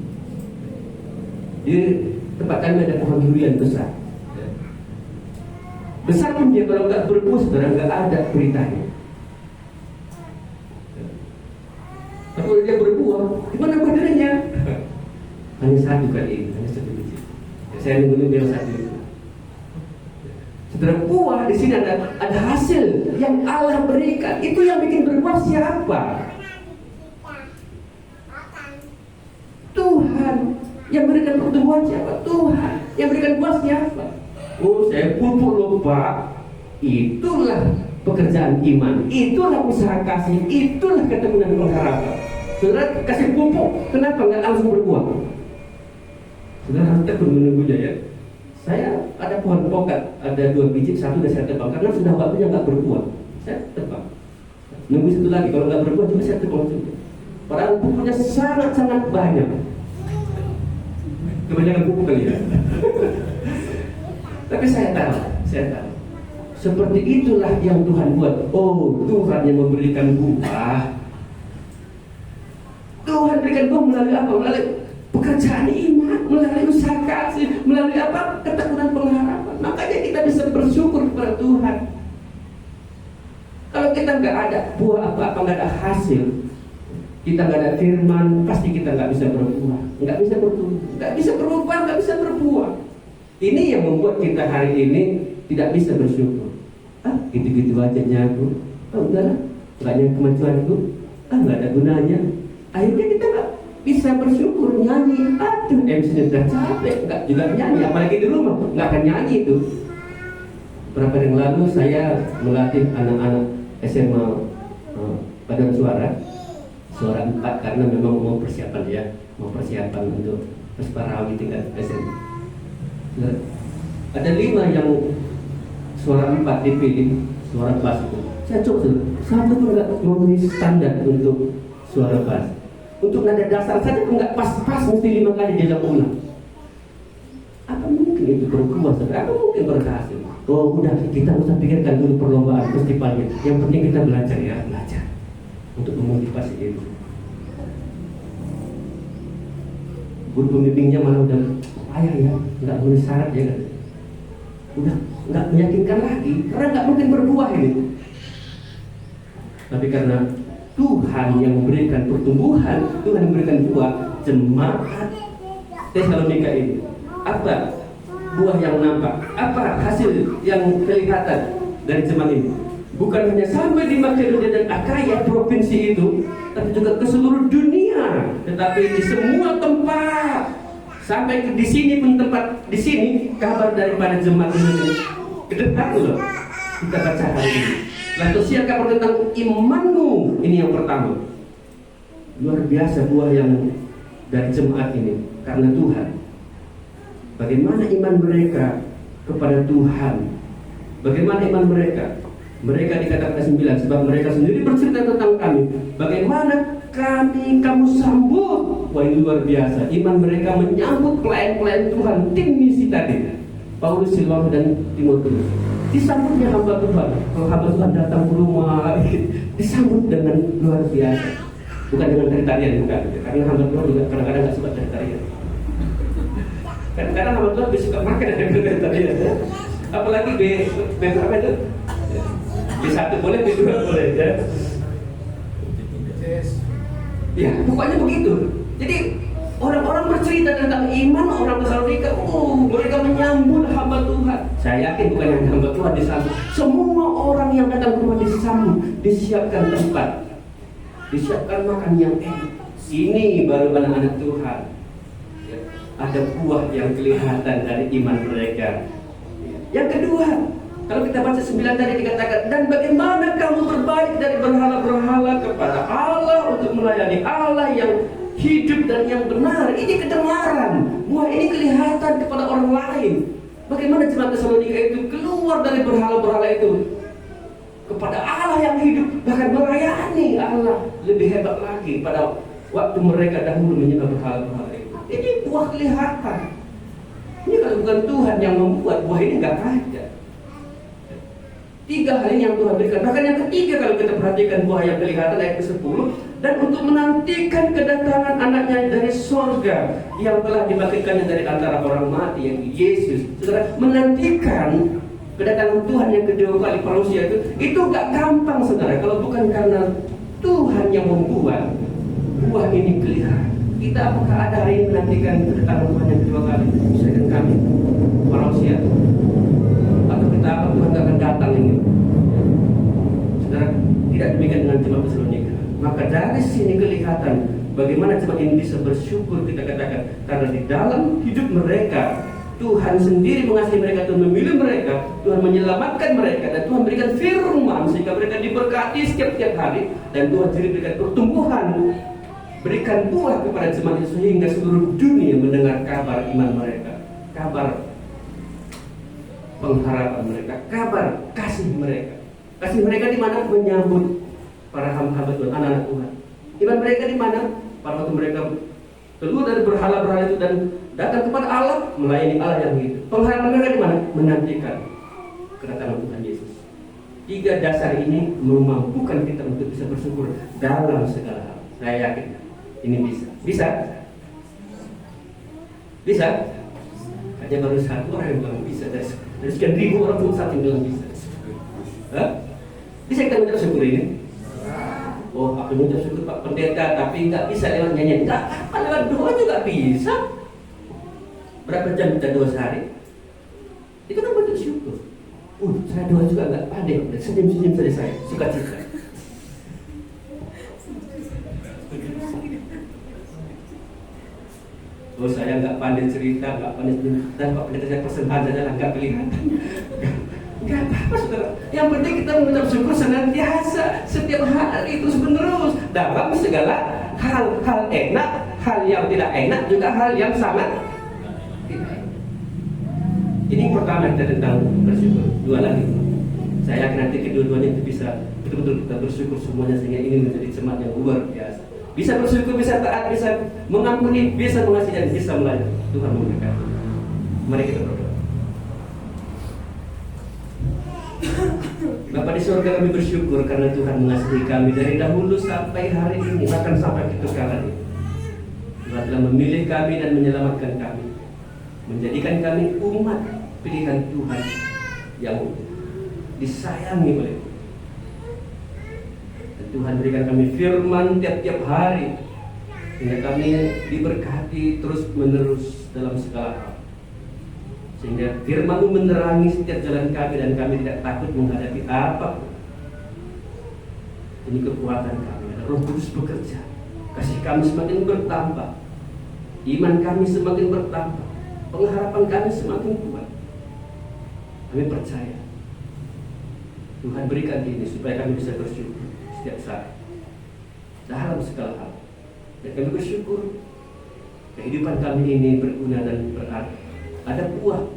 Di tempat kami ada pohon durian besar. Besar pun dia kalau nggak berbuah, saudara, nggak ada beritanya. Tapi kalau dia berbuah, gimana badannya? Hanya satu kali ini, hanya satu biji. Saya menunggu yang satu itu. Saudara, buah di sini ada hasil yang Allah berikan. Itu yang bikin berbuah siapa? Tuhan. Yang berikan pertumbuhan siapa? Tuhan. Yang berikan buah siapa? Oh, saya pupuk loh, Pak. Itulah pekerjaan iman. Itulah usaha kasih. Itulah ketemu dan pengharapan. Saudara kasih pupuk, kenapa nggak langsung berbuah? Saudara harus tekun menunggunya, ya. Saya ada pohon pokat, ada 2 biji, satu sudah saya tebang karena sudah waktunya nggak berbuah. Saya tebang. Nunggu satu lagi, kalau nggak berbuah juga saya tebang juga. Padahal pupuknya sangat-sangat banyak. Kebanyakan pupuk kali, ya. Tapi saya tahu. Seperti itulah yang Tuhan buat. Oh, Tuhan yang memberikan buah. Tuhan berikan buah melalui apa? Melalui pekerjaan iman, melalui usaha kasih, melalui apa? Ketekunan pengharapan. Makanya kita bisa bersyukur kepada Tuhan. Kalau kita nggak ada buah apa-apa, nggak ada hasil, kita nggak ada firman, pasti kita nggak bisa berbuah, nggak bisa bertumbuh, nggak bisa berubah, nggak bisa berbuah. Ini yang membuat kita hari ini tidak bisa bersyukur. Gitu-gitu aja nyaku. Udahlah, nggak ada kemajuanku. Nggak ada gunanya. Akhirnya kita nggak bisa bersyukur, nyanyi. Aduh, MC udah capek, nggak juga nyanyi. Apalagi di rumah, nggak akan nyanyi itu. Berapa yang lalu saya melatih anak-anak SMA paduan suara 4 karena memang mau persiapan untuk Pesparawi tingkat SMA. Nah, ada 5 yang suara 4 dipilih, suara bass itu. Saya coba satu pun nggak memenuhi standar untuk suara bass. Untuk nada dasar saja pun nggak pas-pas, mesti 5 kali dia ulang. Apa mungkin itu berubah? Apa mungkin berhasil? Oh udah, kita usah pikirkan dulu perlombaan festivalnya. Yang penting kita belajar, ya, belajar. untuk memotivasi itu. Guru pembimbingnya malah udah payah ya, nggak memenuhi syarat ya kan, udah nggak meyakinkan lagi karena nggak mungkin berbuah ini. Tapi karena Tuhan yang memberikan pertumbuhan, Tuhan yang memberikan buah, jemaat Tesalonika ini, apa buah yang nampak, apa hasil yang kelihatan dari jemaat ini? Bukan hanya sampai di Makedonia dan Akaya provinsi itu, tapi juga ke seluruh dunia, tetapi di semua tempat. Sampai di sini pun tempat di sini kabar daripada jemaat ini kedepan loh. Kita baca hari ini. Lalu siap kabar tentang imanmu, ini yang pertama. Luar biasa buah yang dari jemaat ini karena Tuhan. Bagaimana iman mereka kepada Tuhan? Bagaimana iman mereka? Mereka dikatakan 9, sebab mereka sendiri bercerita tentang kami. Bagaimana kamu sambut? Wah, ini luar biasa. Iman mereka menyambut pelayan-pelayan Tuhan, tim misi tadi, Paulus, Silas dan Timotius. Disambutnya hamba Tuhan. Kalau hamba Tuhan datang ke rumah, disambut dengan luar biasa. Bukan dengan tari-tarian, bukan. Karena hamba Tuhan juga kadang-kadang nggak suka tari-tarian. Kadang-kadang hamba Tuhan lebih suka makan dengan tari-tarian. Apalagi berapa itu? B1 boleh, B2 boleh ya. Ya, pokoknya begitu. Jadi orang-orang bercerita tentang iman orang Tesalonika. Mereka menyambut hamba Tuhan. Saya yakin bukan hanya hamba Tuhan disambut. Semua orang yang datang ke rumah disambut, disiapkan tempat, disiapkan makan yang enak. Ini baru anak-anak Tuhan. Ya, ada buah yang kelihatan dari iman mereka. Yang kedua, kalau kita baca 9 tadi dikatakan, dan bagaimana kamu berbalik dari berhala-berhala kepada Allah untuk melayani Allah yang hidup dan yang benar. Ini kedengaran, buah ini kelihatan kepada orang lain. Bagaimana jemaat Tesalonika itu keluar dari berhala-berhala itu kepada Allah yang hidup, bahkan melayani Allah lebih hebat lagi pada waktu mereka dahulu menyembah berhala-berhala itu. Ini buah kelihatan. Ini kalau bukan Tuhan yang membuat, buah ini nggak ada. 3 hal ini yang Tuhan berikan. Bahkan yang ketiga kalau kita perhatikan buah yang kelihatan ayat ke-10, dan untuk menantikan kedatangan anaknya dari surga yang telah dibangkitkannya dari antara orang mati, yang Yesus. Saudara, menantikan kedatangan Tuhan yang kedua kali parusia itu gak gampang, saudara, kalau bukan karena Tuhan yang membuat buah ini kelihatan. Kita apakah ada hari ini menantikan kedatangan Tuhan yang kedua kali? Misalkan kami parusia, atau kita apa Tuhan akan datang ini? Saudara, tidak demikian dengan jemaat Tesalonika. Maka dari sini kelihatan bagaimana jemaat ini bisa bersyukur, kita katakan, karena di dalam hidup mereka Tuhan sendiri mengasihi mereka, Tuhan memilih mereka, Tuhan menyelamatkan mereka, dan Tuhan berikan firman sehingga mereka diberkati setiap hari, dan Tuhan sendiri berikan pertumbuhan, berikan buah kepada jemaat itu sehingga seluruh dunia mendengar kabar iman mereka, kabar pengharapan mereka, kabar kasih mereka. Kasih mereka di mana? Menyambut para hamba-hamba Tuhan, anak-anak Tuhan. Iman mereka di mana? Pada waktu mereka keluar dari berhala-berhala itu dan datang kepada Allah, melayani Allah yang hidup. Pengharapan mereka di mana? Menantikan kedatangan Tuhan Yesus. 3 dasar ini memampukan kita untuk bisa bersyukur dalam segala hal. Saya yakin ini bisa. Bisa? Bisa? Hanya baru 1 orang yang bilang bisa. Dari sekian ribu orang pun 1 yang bilang bisa. Hah? Bisa kita mengucap syukur ini? Oh, aku mengucap syukur Pak Pendeta, tapi nggak bisa lewat nyanyian. Nggak apa, lewat doa juga bisa. Berapa jam kita doa sehari? Itu kan bentuk syukur. Saya doa juga nggak pandai. Senyum-senyum saja saya, suka cita. Oh, saya nggak pandai cerita, nggak pandai senyum. Dan Pak Pendeta saya persembahan saja lah, nggak kelihatan. Gak apa-apa, saudara. Yang penting kita mengucap syukur senantiasa, setiap hari terus-menerus dalam segala hal enak, hal yang tidak enak, juga hal yang sangat tidak enak. Ini yang pertama kita tentang bersyukur. 2 lagi. Saya yakin nanti kedua-duanya itu bisa betul-betul kita bersyukur semuanya sehingga ini menjadi jemaat yang luar biasa. Bisa bersyukur, bisa taat, bisa mengampuni, bisa mengasihi dan bisa melayani. Tuhan memberkati. Mari kita berdoa. Bapa di surga, kami bersyukur karena Tuhan mengasihi kami dari dahulu sampai hari ini, bahkan sampai kekekalan ini. Tuhan telah memilih kami dan menyelamatkan kami, menjadikan kami umat pilihan Tuhan yang disayangi oleh Tuhan. Dan Tuhan berikan kami firman tiap-tiap hari, sehingga kami diberkati terus menerus dalam segala hal. Sehingga firman-Mu menerangi setiap jalan kami dan kami tidak takut menghadapi apapun. Ini kekuatan kami, Roh Kudus bekerja. Kasih kami semakin bertambah, iman kami semakin bertambah, pengharapan kami semakin kuat. Kami percaya Tuhan berikan ini supaya kami bisa bersyukur setiap saat dalam segala hal. Dan kami bersyukur kehidupan kami ini berguna dan berarti. Ada buah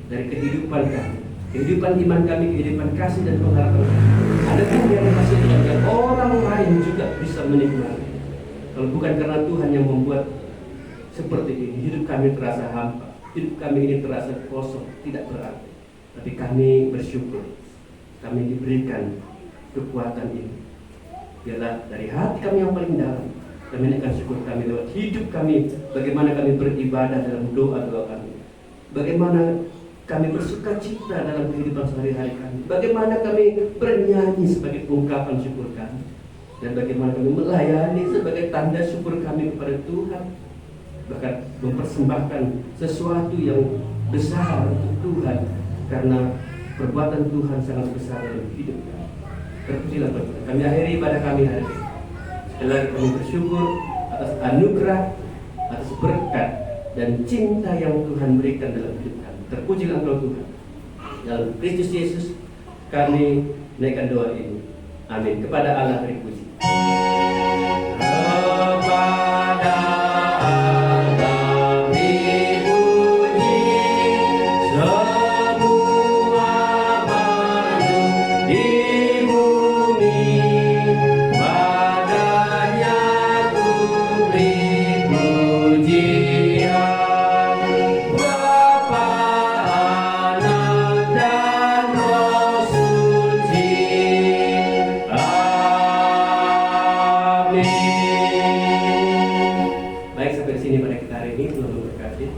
dari kehidupan kami, kehidupan iman kami, kehidupan kasih dan pengharapan kami. Ada buah yang kasih dan orang lain juga bisa menikmati. Kalau bukan karena Tuhan yang membuat seperti ini, hidup kami terasa hampa, hidup kami ini terasa kosong, tidak berarti. Tapi kami bersyukur, kami diberikan kekuatan ini. Biarlah dari hati kami yang paling dalam, kami akan syukur kami lewat hidup kami, bagaimana kami beribadah dalam doa-doa kami. Bagaimana kami bersuka cita dalam kehidupan sehari-hari kami. Bagaimana kami bernyanyi sebagai ungkapan syukur kami. Dan bagaimana kami melayani sebagai tanda syukur kami kepada Tuhan. Bahkan mempersembahkan sesuatu yang besar untuk Tuhan. Karena perbuatan Tuhan sangat besar dalam hidup kami. Terpujilah Tuhan. Kami akhiri ibadah kami hari ini. Sekali lagi kami bersyukur atas anugerah, atas berkat dan cinta yang Tuhan berikan dalam hidup kami. Terpujilah Engkau Tuhan. Dalam Kristus Yesus kami naikkan doa ini. Amin. Kepada Allah beri puji. Kepada Allah beri puji, semua makhluk di bumi. Padanya ku beri pujian. Baik, sampai di sini pada kita hari ini. Tuhan memberkati.